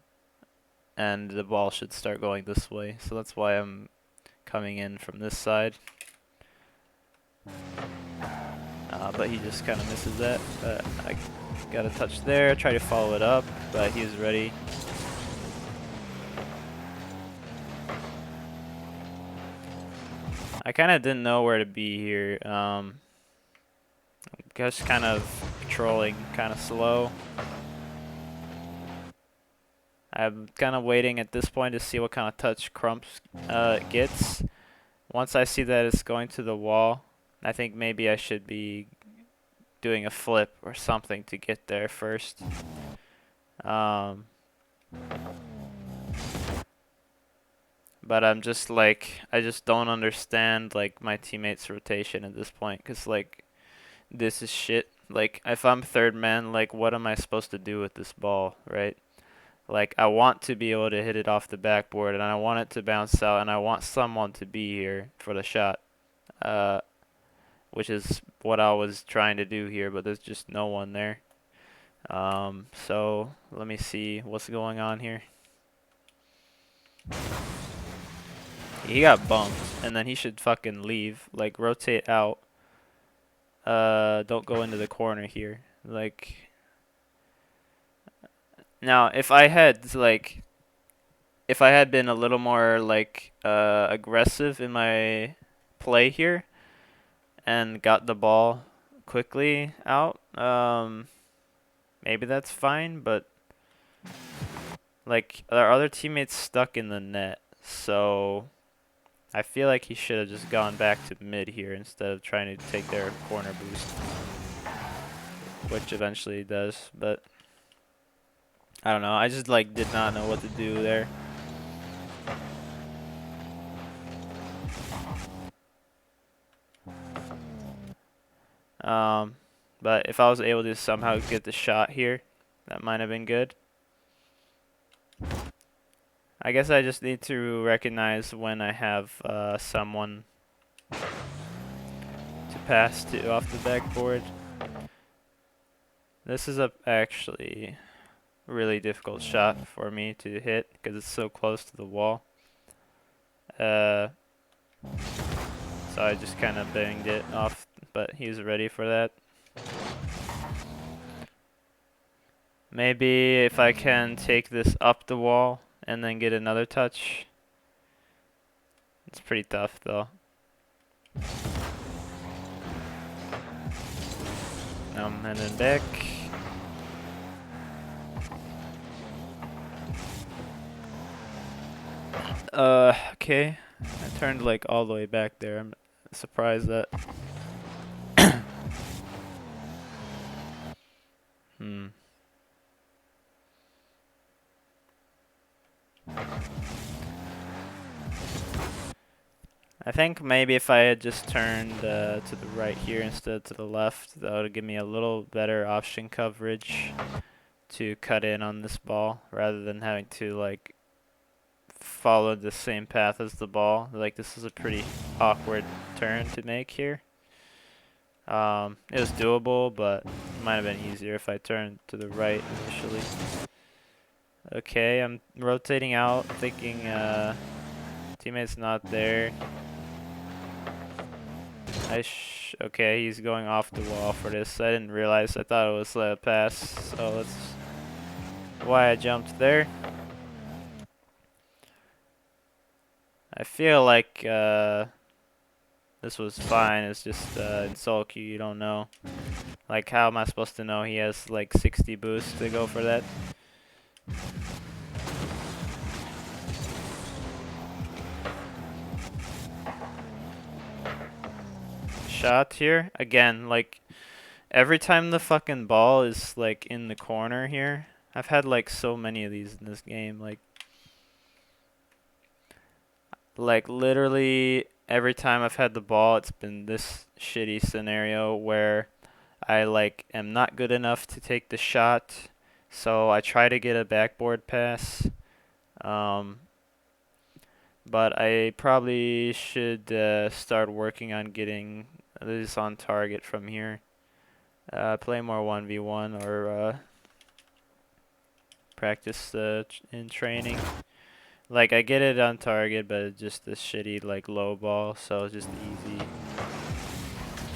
and the ball should start going this way. So that's why I'm coming in from this side. But he just kind of misses that. But I got a touch there, try to follow it up, but he was ready. I kind of didn't know where to be here. Just kind of patrolling, kind of slow. I'm kind of waiting at this point to see what kind of touch Crumps gets. Once I see that it's going to the wall, I think maybe I should be doing a flip or something to get there first. But I'm just like, I just don't understand like my teammates' rotation at this point, because like this is shit. Like if I'm third man, like what am I supposed to do with this ball, right? Like I want to be able to hit it off the backboard, and I want it to bounce out, and I want someone to be here for the shot, which is what I was trying to do here, but there's just no one there. So let me see what's going on here. He got bumped, and then he should fucking leave. Like rotate out. Don't go into the corner here. Like. Now, if I had been a little more like aggressive in my play here and got the ball quickly out, maybe that's fine, but like our other teammates stuck in the net, so I feel like he should have just gone back to mid here instead of trying to take their corner boost, which eventually he does, but I don't know. I just like did not know what to do there. But if I was able to somehow get the shot here, that might have been good. I guess I just need to recognize when I have someone to pass to off the backboard. This is a actually really difficult shot for me to hit because it's so close to the wall. So I just kind of banged it off, but he's ready for that. Maybe if I can take this up the wall and then get another touch. It's pretty tough though. Now I'm heading back. Okay. I turned like all the way back there. I'm surprised that Hmm. I think maybe if I had just turned to the right here instead of to the left, that would give me a little better option coverage to cut in on this ball rather than having to like follow the same path as the ball. Like this is a pretty awkward turn to make here. It was doable, but it might have been easier if I turned to the right initially. Okay, I'm rotating out, thinking teammate's not there. Okay, he's going off the wall for this. I didn't realize. I thought it was a pass, so that's why I jumped there. I feel like this was fine. It's just in solo queue you don't know. Like, how am I supposed to know he has like 60 boosts to go for that? Shot here again. Like every time the fucking ball is like in the corner here. I've had like so many of these in this game. Like literally every time I've had the ball, it's been this shitty scenario where I like am not good enough to take the shot, so I try to get a backboard pass. Um, but I probably should start working on getting this on target from here. Play more 1v1 or practice in training. Like I get it on target, but it's just a shitty like low ball, so it's just easy.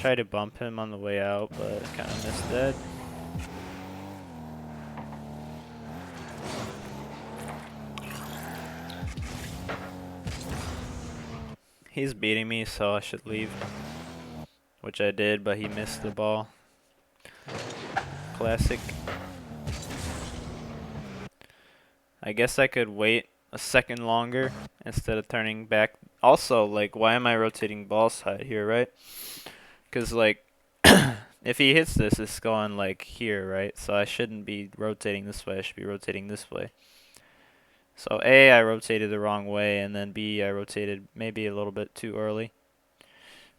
Try to bump him on the way out, but kind of missed that. He's beating me, so I should leave. Which I did, but he missed the ball. Classic. I guess I could wait a second longer instead of turning back. Also, like, why am I rotating ball side here, right? Because, like, if he hits this, it's going, like, here, right? So I shouldn't be rotating this way. I should be rotating this way. So A, I rotated the wrong way, and then B, I rotated maybe a little bit too early.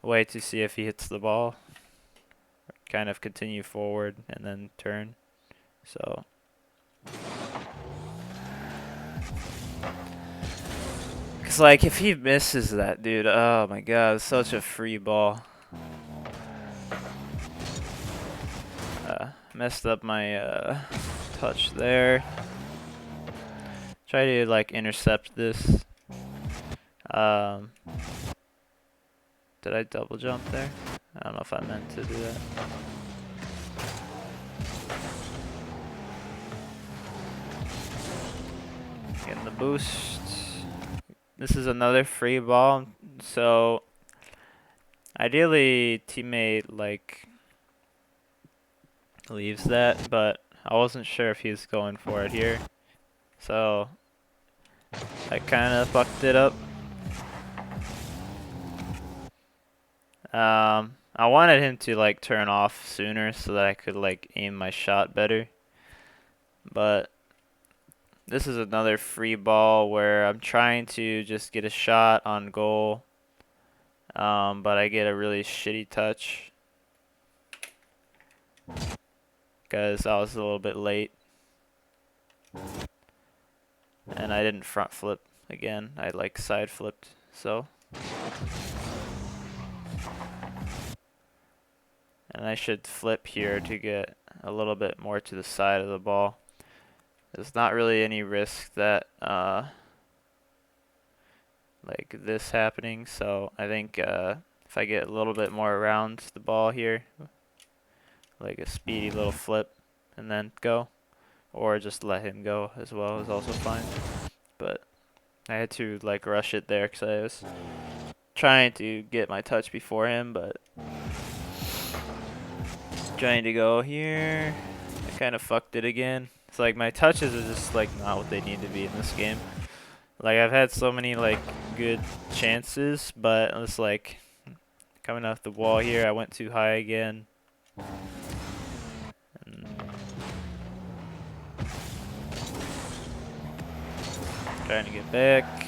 Wait to see if he hits the ball. Kind of continue forward and then turn. So cause like if he misses that, dude, oh my god, it's such a free ball. Messed up my touch there. Try to like intercept this. Did I double jump there? I don't know if I meant to do that. Getting the boost. This is another free ball, so ideally teammate like leaves that, but I wasn't sure if he was going for it here, so I kind of fucked it up. I wanted him to like turn off sooner so that I could like aim my shot better, but this is another free ball where I'm trying to just get a shot on goal, but I get a really shitty touch because I was a little bit late. And I didn't front flip again. I like side flipped, so. And I should flip here to get a little bit more to the side of the ball. There's not really any risk that like this happening, so I think if I get a little bit more around the ball here, like a speedy little flip and then go, or just let him go as well is also fine. But I had to like rush it there because I was trying to get my touch before him, but trying to go here. I kind of fucked it again. It's like my touches are just like not what they need to be in this game. Like I've had so many like good chances, but it's like coming off the wall here, I went too high again. And Trying to get back.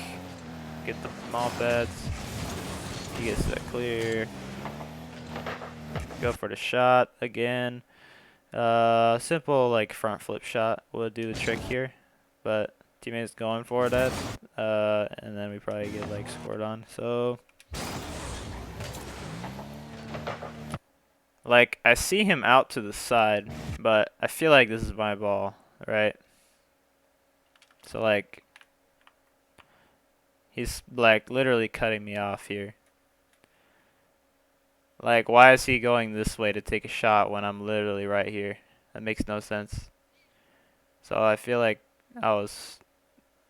Get the small pads. He gets that clear. Go for the shot again. Simple like front flip shot would do the trick here, but teammate's going for that, and then we probably get like scored on. So, like I see him out to the side, but I feel like this is my ball, right? So like, he's like literally cutting me off here. Like, why is he going this way to take a shot when I'm literally right here? That makes no sense. So I feel like I was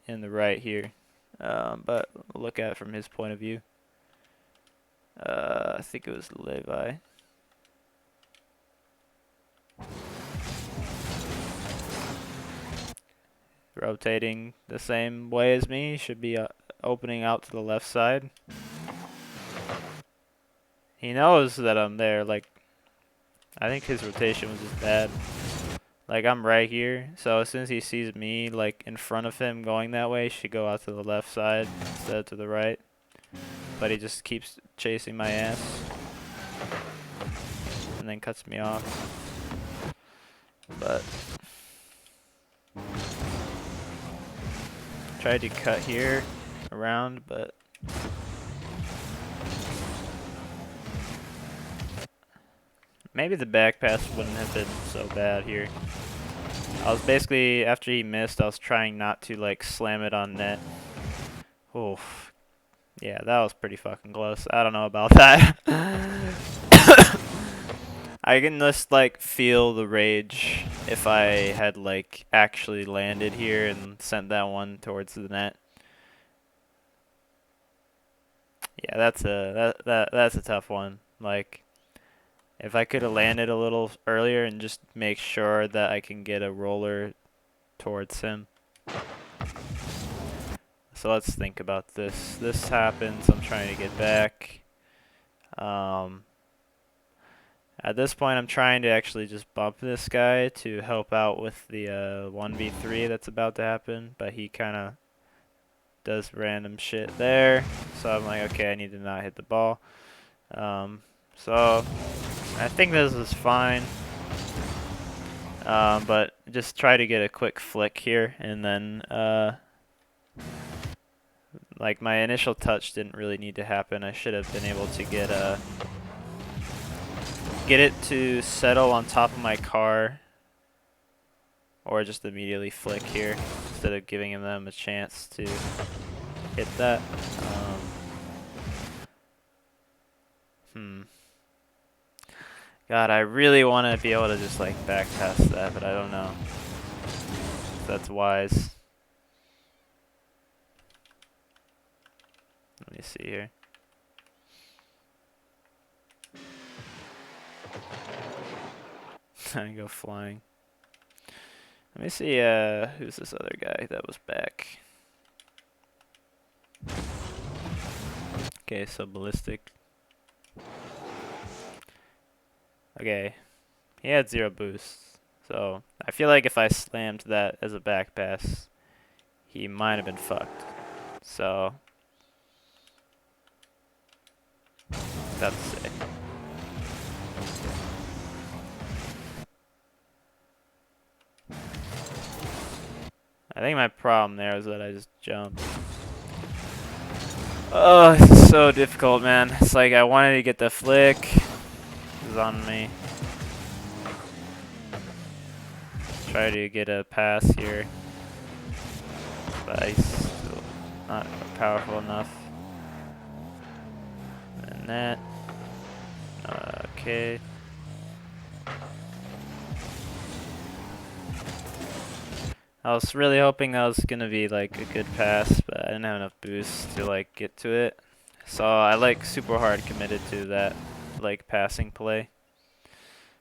in the right here, but look at it from his point of view. I think it was Levi. Rotating the same way as me, should be opening out to the left side. He knows that I'm there. Like, I think his rotation was just bad. Like, I'm right here, so as soon as he sees me like in front of him going that way, he should go out to the left side instead of to the right. But he just keeps chasing my ass and then cuts me off. But tried to cut here around, but maybe the back pass wouldn't have been so bad here. I was basically, after he missed, I was trying not to like slam it on net. Oof. Yeah, that was pretty fucking close. I don't know about that. I can just like feel the rage if I had like actually landed here and sent that one towards the net. Yeah, that's a tough one. Like, if I could have landed a little earlier and just make sure that I can get a roller towards him. So let's think about this. This happens. I'm trying to get back. At this point, I'm trying to actually just bump this guy to help out with the 1v3 that's about to happen, but he kind of does random shit there. So I'm like, okay, I need to not hit the ball. So I think this is fine. But just try to get a quick flick here, and then like my initial touch didn't really need to happen. I should have been able to get it to settle on top of my car, or just immediately flick here instead of giving them a chance to hit that. God, I really want to be able to just like back past that, but I don't know if that's wise. Let me see here. I go flying. Let me see who's this other guy that was back. Okay, so ballistic. Okay, he had 0 boosts, so I feel like if I slammed that as a back pass, he might have been fucked. So tough to say. I think my problem there is that I just jumped. Oh, it's so difficult, man. It's like I wanted to get the flick. It's on me. Try to get a pass here, but he's still not powerful enough. And that. Okay. I was really hoping that was gonna be like a good pass, but I didn't have enough boost to like get to it. So I like super hard committed to that like passing play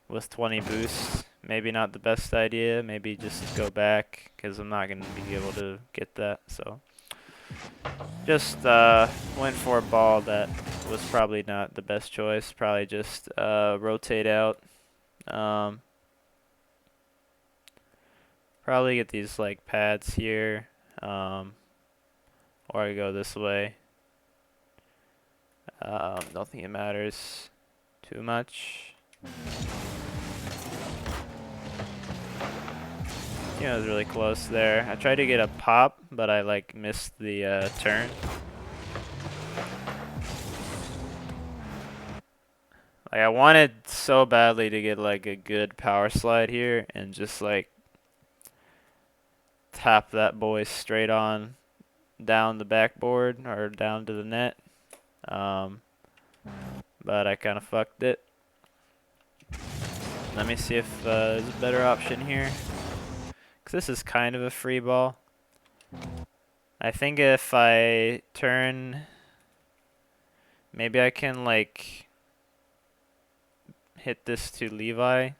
with 20 boosts. Maybe not the best idea. Maybe just go back because I'm not gonna be able to get that. So just went for a ball that was probably not the best choice. Probably just rotate out. Probably get these like pads here. or I go this way. Don't think it matters too much. You know, it was really close there. I tried to get a pop, but I like missed the turn. Like I wanted so badly to get like a good power slide here and just like tap that boy straight on down the backboard or down to the net. But I kind of fucked it. Let me see if there's a better option here. Because this is kind of a free ball. I think if I turn, maybe I can like hit this to Levi.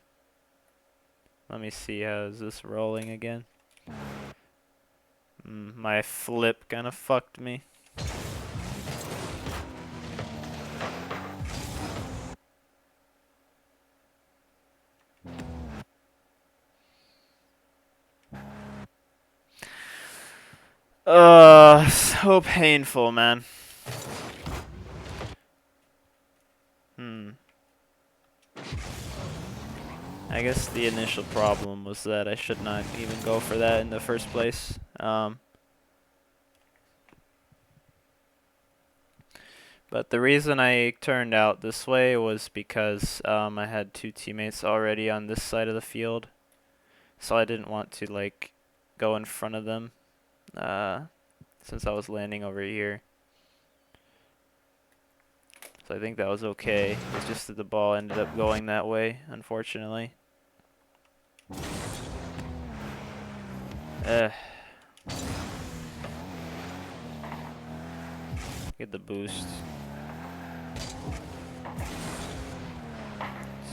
Let me see, how is this rolling again? My flip kind of fucked me. So painful, man. I guess the initial problem was that I should not even go for that in the first place. But the reason I turned out this way was because I had two teammates already on this side of the field. So I didn't want to like go in front of them since I was landing over here. So I think that was okay. It's just that the ball ended up going that way, unfortunately. Get the boost.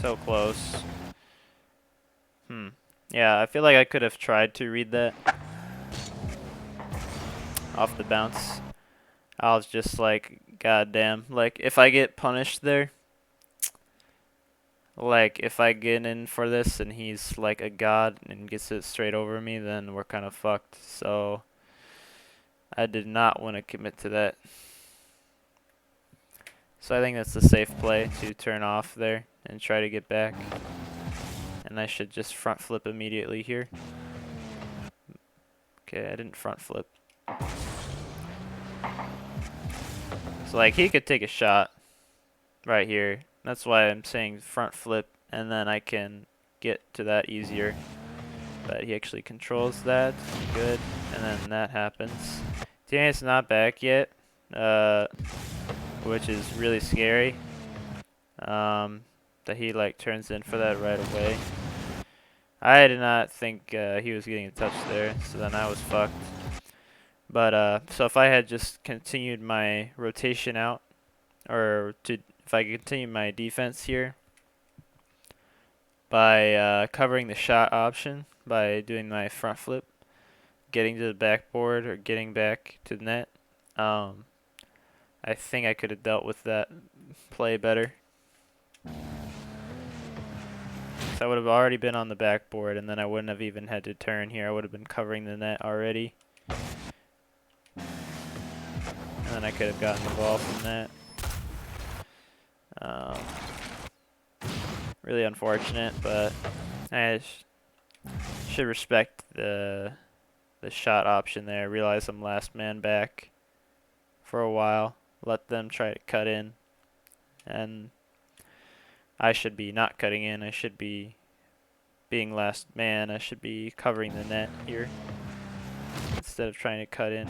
So close. Yeah, I feel like I could have tried to read that off the bounce. I was just like, goddamn. Like, if I get punished there, like, if I get in for this and he's like a god and gets it straight over me, then we're kind of fucked. So, I did not want to commit to that. So I think that's the safe play to turn off there and try to get back. And I should just front flip immediately here. Okay, I didn't front flip. So like he could take a shot right here. That's why I'm saying front flip, and then I can get to that easier. But he actually controls that. Good. And then that happens. Teammate's not back yet, which is really scary. That he like turns in for that right away. I did not think he was getting a touch there, so then I was fucked. But so if I had just continued my rotation out, or if I continue my defense here by covering the shot option by doing my front flip, getting to the backboard or getting back to the net, I think I could have dealt with that play better. So I would have already been on the backboard, and then I wouldn't have even had to turn here. I would have been covering the net already. And then I could have gotten the ball from that. Really unfortunate, but I should respect the shot option there. Realize I'm last man back for a while. Let them try to cut in. And I should be not cutting in. I should be being last man. I should be covering the net here instead of trying to cut in.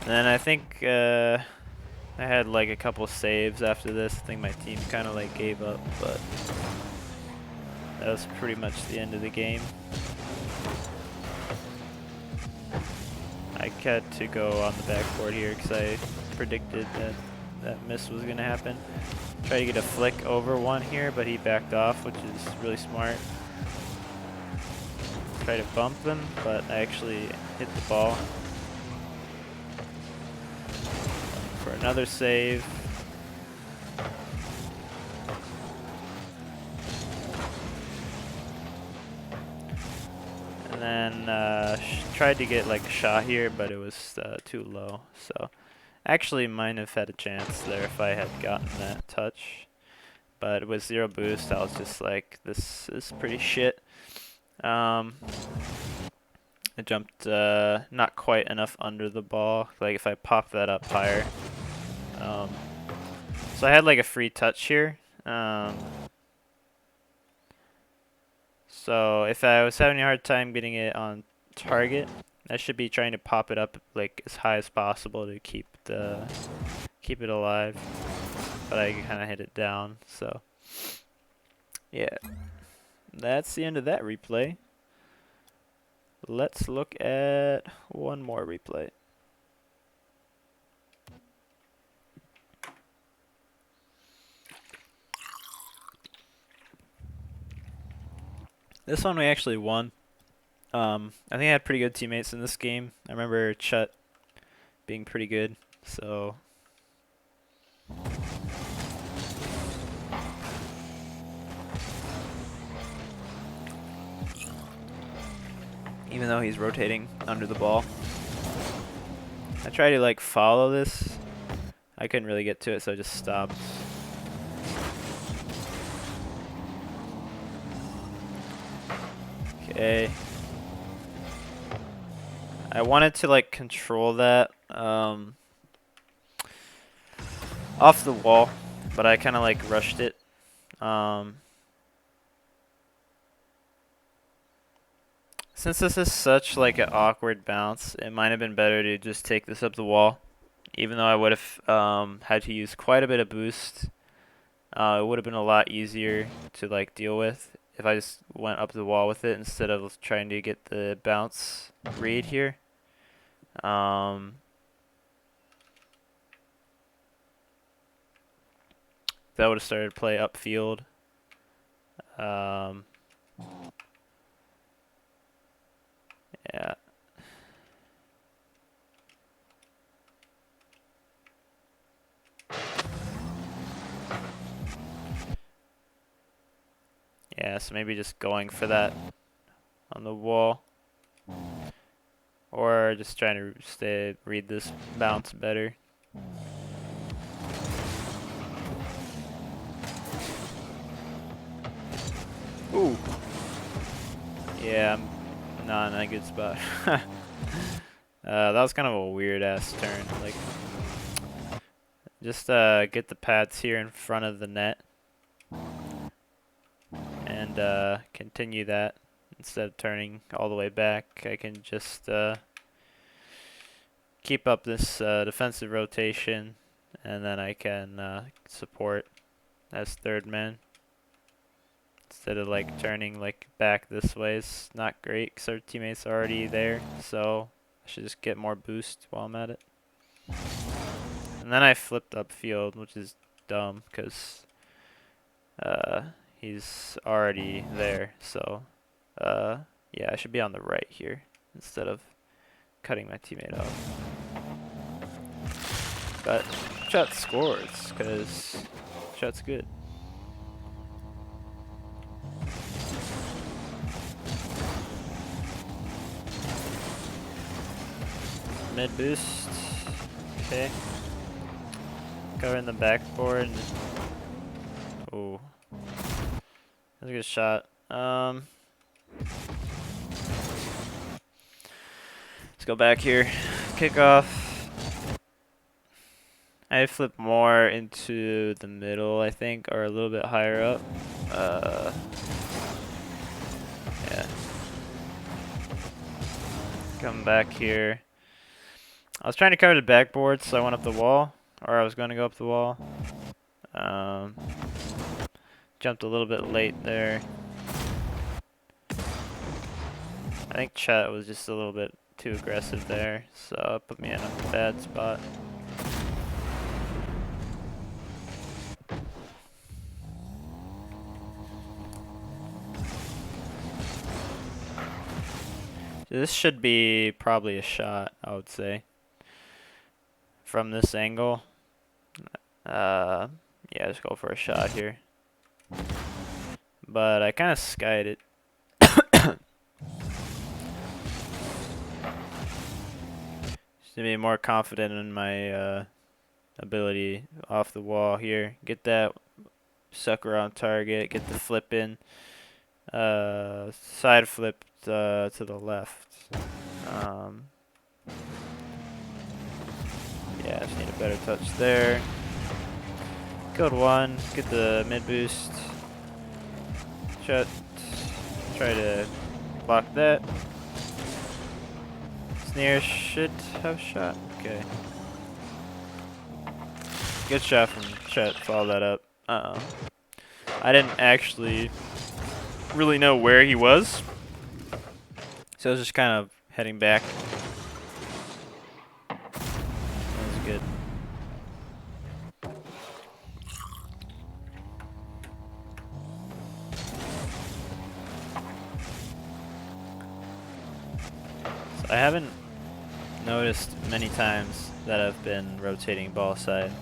And then I think I had like a couple saves after this. I think my team kind of like gave up, but that was pretty much the end of the game. I had to go on the backboard here because I predicted that miss was going to happen. Try to get a flick over one here, but he backed off, which is really smart. Try to bump him, but I actually hit the ball. For another save. then tried to get like a shot here, but it was too low. So actually might have had a chance there if I had gotten that touch. But with 0 boost, I was just like, this is pretty shit. I jumped not quite enough under the ball. Like if I pop that up higher. So I had like a free touch here. So if I was having a hard time getting it on target, I should be trying to pop it up like as high as possible to keep it alive. But I kind of hit it down. So yeah, that's the end of that replay. Let's look at one more replay. This one we actually won. I think I had pretty good teammates in this game. I remember Chut being pretty good, so even though he's rotating under the ball. I tried to like follow this. I couldn't really get to it, so I just stopped. Okay. I wanted to like control that off the wall, but I kind of like rushed it. Since this is such like an awkward bounce, it might have been better to just take this up the wall. Even though I would have had to use quite a bit of boost, it would have been a lot easier to like deal with if I just went up the wall with it instead of trying to get the bounce read here. That would have started play upfield. Yeah. Yeah, so maybe just going for that on the wall. Or just trying to read this bounce better. Ooh. Yeah, I'm not in a good spot. That was kind of a weird ass turn. Like, just get the pads here in front of the net. And continue that. Instead of turning all the way back, I can just keep up this defensive rotation, and then I can support as third man. Instead of like turning like back this way, it's not great because our teammates are already there, so I should just get more boost while I'm at it. And then I flipped upfield, which is dumb because he's already there, so yeah, I should be on the right here instead of cutting my teammate off. But Chut scores because Chut's good. Mid boost. Okay. Covering the backboard. Oh. That's a good shot. Let's go back here. Kickoff. I flip more into the middle, I think, or a little bit higher up. Yeah. Come back here. I was trying to cover the backboard, so I went up the wall, or I was going to go up the wall. Jumped a little bit late there. I think Chet was just a little bit too aggressive there, so it put me in a bad spot. This should be probably a shot, I would say, from this angle. Yeah, just go for a shot here. But I kind of skied it. to be more confident in my ability off the wall here. Get that sucker on target. Get the flip in. Side flip to the left. Yeah, just need a better touch there. Killed one. Get the mid boost. Shut. Try to block that. Snare should have shot. Okay. Good shot from Chet. Follow that up. I didn't actually really know where he was, so I was just kind of heading back. That was good. So I haven't noticed many times that I've been rotating ball side.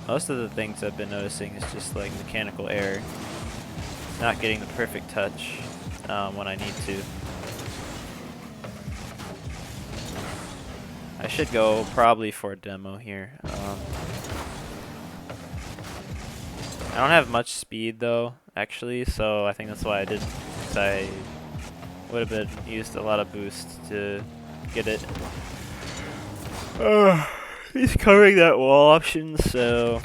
Most of the things I've been noticing is just like mechanical error. Not getting the perfect touch when I need to. I should go probably for a demo here. I don't have much speed though, actually, so I think that's why I didn't. 'Cause I would have been used a lot of boost to get it. He's covering that wall option, so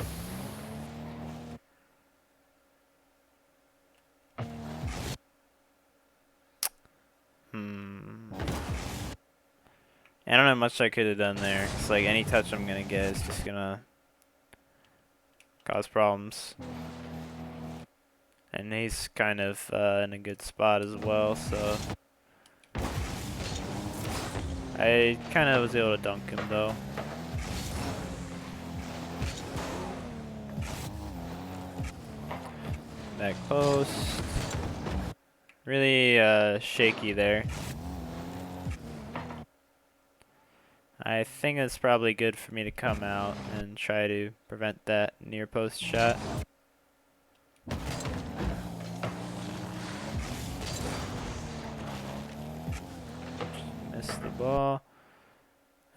I don't know much I could have done there. It's like any touch I'm gonna get is just gonna cause problems. And he's kind of in a good spot as well, so I kind of was able to dunk him though. Back post. Really shaky there. I think it's probably good for me to come out and try to prevent that near post shot. Missed the ball.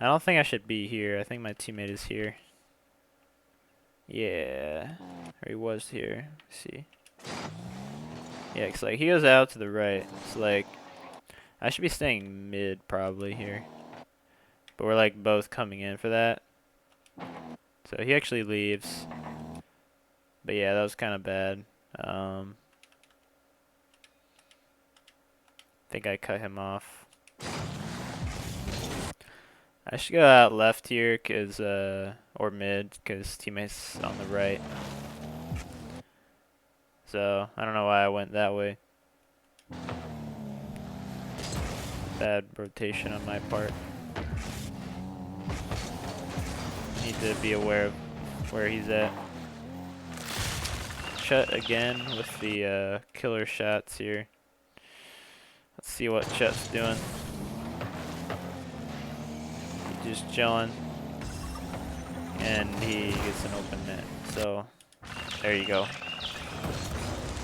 I don't think I should be here. I think my teammate is here. Yeah, or he was here. Let's see. Yeah, cause like he goes out to the right. So like, I should be staying mid probably here. But we're like both coming in for that. So he actually leaves. But yeah, that was kind of bad. I think I cut him off. I should go out left here, cause or mid, cause teammates on the right. So I don't know why I went that way. Bad rotation on my part. Need to be aware of where he's at. Chet again with the killer shots here. Let's see what Chet's doing. He's just chilling. And he gets an open net. So there you go.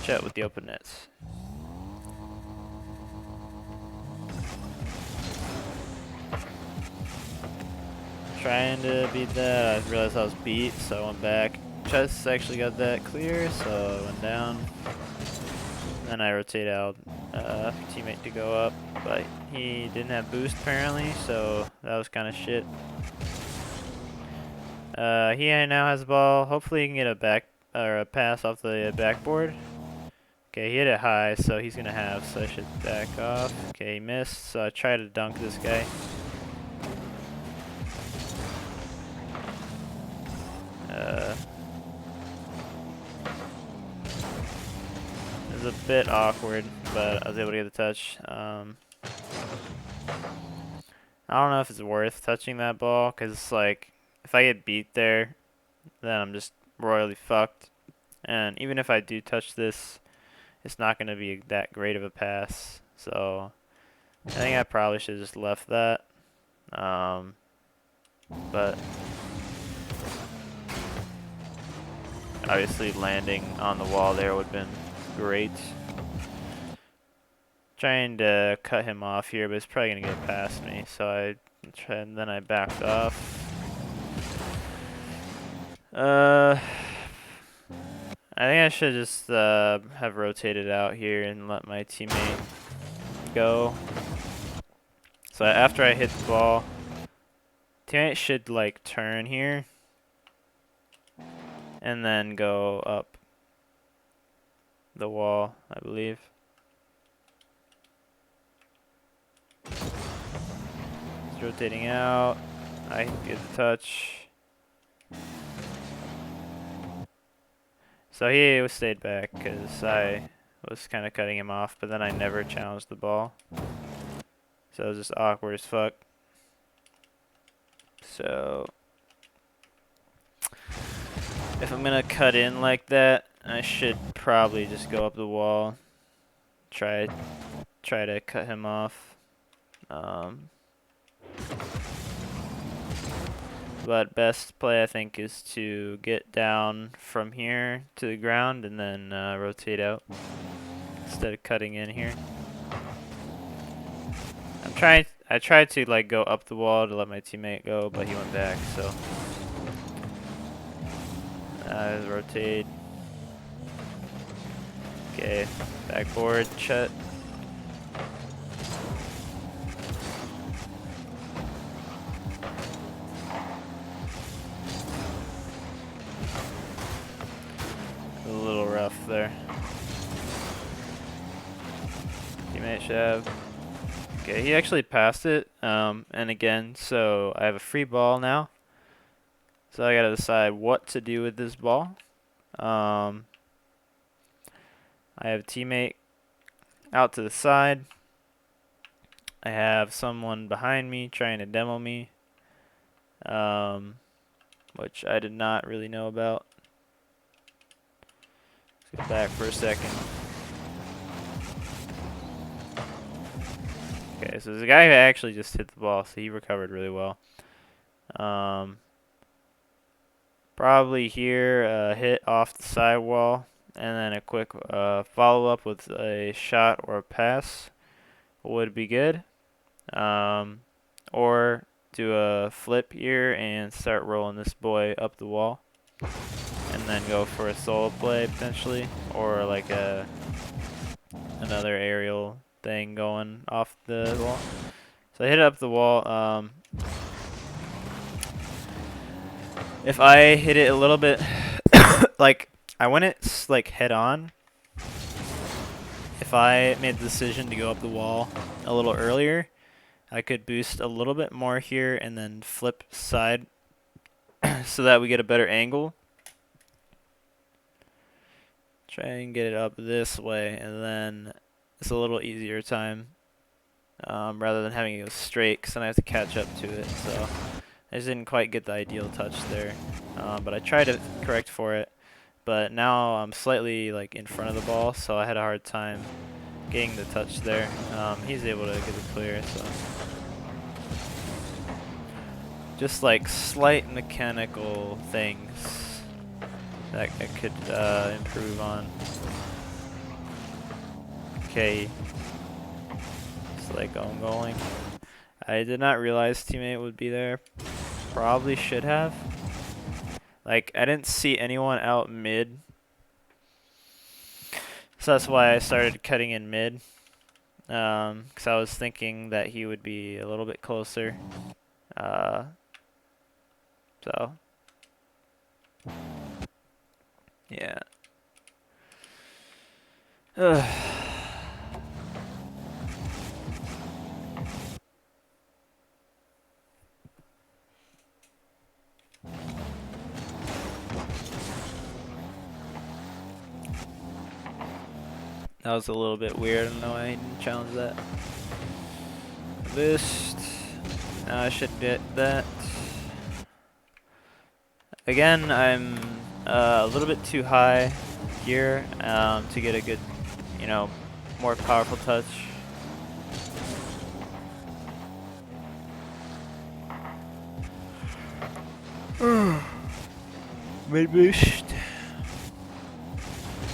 Chet with the open nets. Trying to beat that. I realized I was beat, so I went back. Chest actually got that clear, so I went down. Then I rotated out teammate to go up, but he didn't have boost apparently, so that was kind of shit. He now has the ball. Hopefully he can get a back or a pass off the backboard. Okay, he hit it high, so he's gonna have. So I should back off. Okay, he missed. So I try to dunk this guy. It was a bit awkward, but I was able to get the touch. I don't know if it's worth touching that ball, because it's like, if I get beat there, then I'm just royally fucked. And even if I do touch this, it's not going to be that great of a pass. So I think I probably should have just left that. But obviously landing on the wall there would have been great. Trying to cut him off here, but it's probably going to get past me. So I And then I backed off. I think I should just have rotated out here and let my teammate go. So after I hit the ball, teammate should like turn here and then go up the wall, I believe. It's rotating out. I get the touch. So he stayed back because I was kind of cutting him off, but then I never challenged the ball. So it was just awkward as fuck. So if I'm gonna cut in like that, I should probably just go up the wall, try to cut him off. But best play I think is to get down from here to the ground and then rotate out instead of cutting in here. I tried to like go up the wall to let my teammate go, but he went back, so rotate. Okay, backboard, shut. A little rough there. Teammate should have. Okay, he actually passed it, and again, so I have a free ball now. So I gotta decide what to do with this ball. I have a teammate out to the side. I have someone behind me trying to demo me, which I did not really know about. Let's get back for a second. Okay, so there's a guy who actually just hit the ball, so he recovered really well. Probably here, hit off the sidewall, and then a quick follow-up with a shot or a pass would be good. Or do a flip here and start rolling this boy up the wall, and then go for a solo play potentially, or like another aerial thing going off the wall. So I hit it up the wall. If I hit it a little bit, like I went it like head on. If I made the decision to go up the wall a little earlier, I could boost a little bit more here and then flip side so that we get a better angle. Try and get it up this way, and then it's a little easier time rather than having it go straight, because then I have to catch up to it. So I just didn't quite get the ideal touch there, but I tried to correct for it. But now I'm slightly like in front of the ball, so I had a hard time getting the touch there. He's able to get it clear, so just like slight mechanical things that I could improve on. Okay, it's like ongoing. I did not realize teammate would be there. Probably should have. Like, I didn't see anyone out mid, so that's why I started cutting in mid. Because I was thinking that he would be a little bit closer. So yeah. That was a little bit weird. I don't know why I didn't challenge that. Boost. Now I should get that. Again, I'm a little bit too high here to get a good, more powerful touch. Mid boost.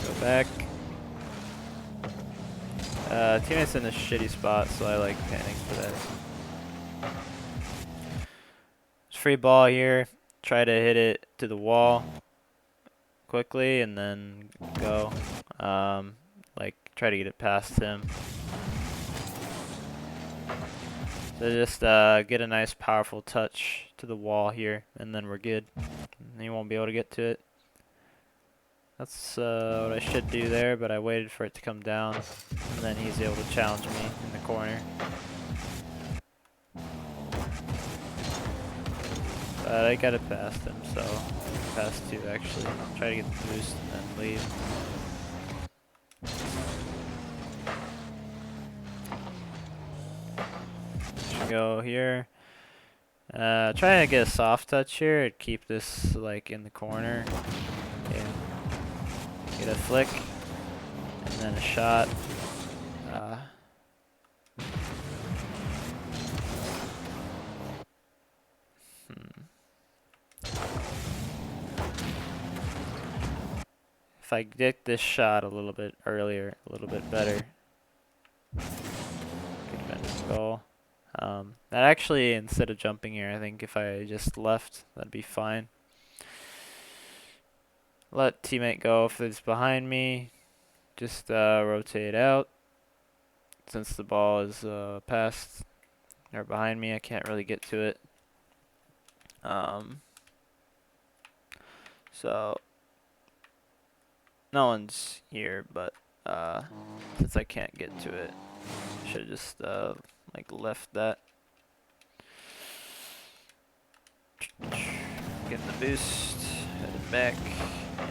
Go back. Teammate's in a shitty spot, so I like panning for that. free ball here. Try to hit it to the wall quickly and then go. Like try to get it past him. So just get a nice powerful touch to the wall here, and then we're good. And he won't be able to get to it. That's what I should do there, but I waited for it to come down, and then he's able to challenge me in the corner. But I got it past him, so past two actually. Try to get the boost and then leave. Should go here. Trying to get a soft touch here and keep this like in the corner. Yeah. Get a flick and then a shot. If I get this shot a little bit earlier, a little bit better, could have been a goal. That actually, instead of jumping here, I think if I just left, that'd be fine. Let teammate go if it's behind me. Just rotate out. Since the ball is past or behind me, I can't really get to it. So no one's here, but since I can't get to it, I should have just like left that. Get the boost, headed back,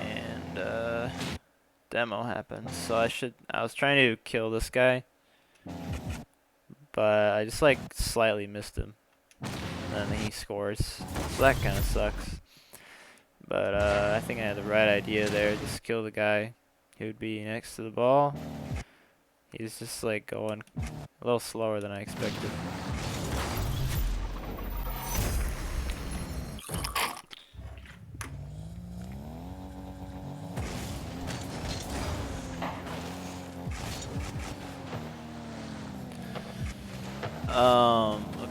and demo happens. So I was trying to kill this guy, but I just like slightly missed him, and then he scores. So that kind of sucks. But I think I had the right idea there. Just kill the guy who would be next to the ball. He's just like going a little slower than I expected.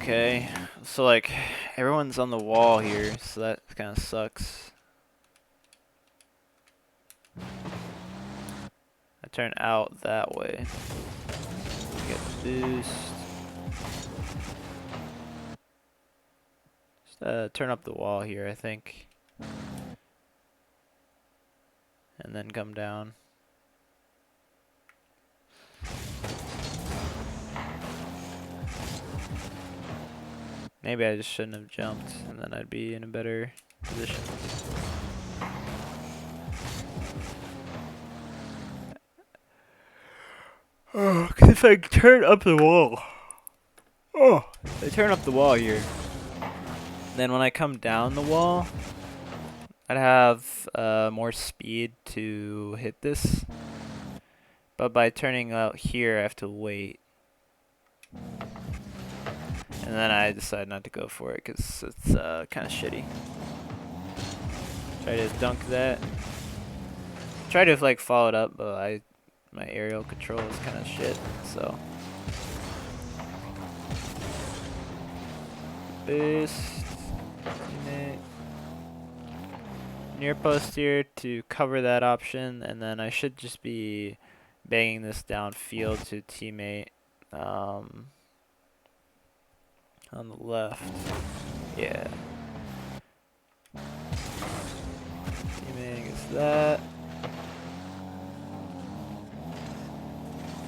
Okay. So like everyone's on the wall here, so that kind of sucks. I turn out that way. Get the boost. Just turn up the wall here, I think. And then come down. Maybe I just shouldn't have jumped, and then I'd be in a better position. Oh, 'cause if I turn up the wall. Oh, if I turn up the wall here. Then when I come down the wall, I'd have more speed to hit this. But by turning out here, I have to wait. And then I decide not to go for it because it's kind of shitty. Try to dunk that. Try to like follow it up, but my aerial control is kind of shit. So boost, near post here to cover that option, and then I should just be banging this downfield to teammate. On the left. Yeah. Teaming is that.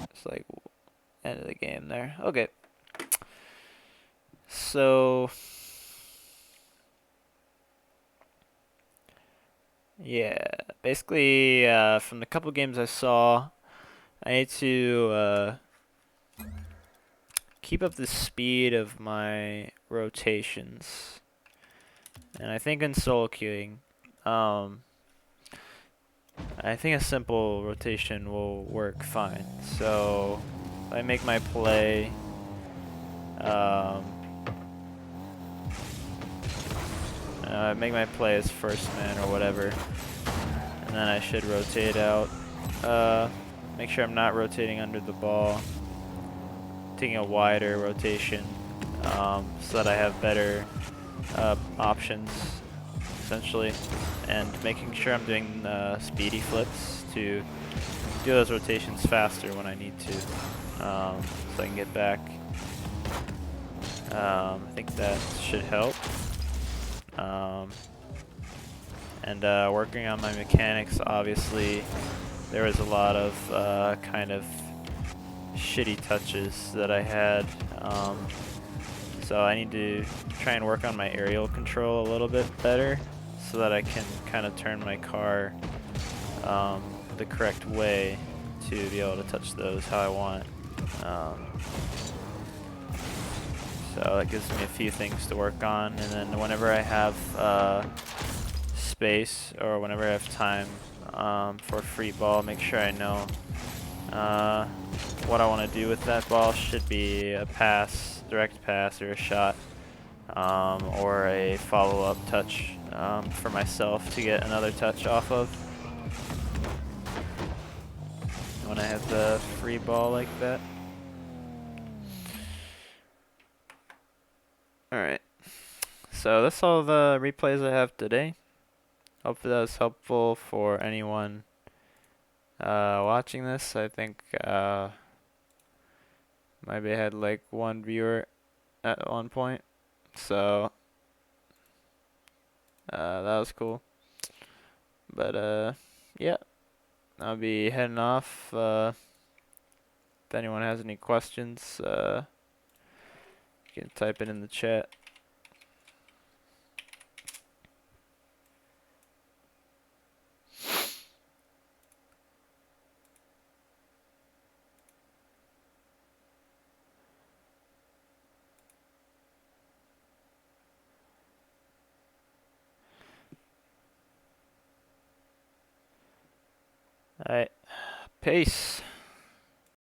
It's like end of the game there. Okay. So yeah, basically from the couple games I saw, I need to keep up the speed of my rotations, and I think in solo queuing, I think a simple rotation will work fine. So if I make my play, make my play as first man or whatever, and then I should rotate out. Make sure I'm not rotating under the ball. Taking a wider rotation so that I have better options, essentially, and making sure I'm doing speedy flips to do those rotations faster when I need to, so I can get back. I think that should help. And working on my mechanics, obviously, there was a lot of kind of shitty touches that I had. So I need to try and work on my aerial control a little bit better so that I can kind of turn my car the correct way to be able to touch those how I want. So that gives me a few things to work on, and then whenever I have space or whenever I have time for a free ball, make sure I know what I want to do with that ball. Should be a pass, direct pass, or a shot, or a follow-up touch for myself to get another touch off of when I have the free ball like that. Alright, so that's all the replays I have today. Hopefully that was helpful for anyone watching this. I think maybe I had like one viewer at one point, so that was cool. But yeah, I'll be heading off. If anyone has any questions, you can type it in the chat. Alright, peace.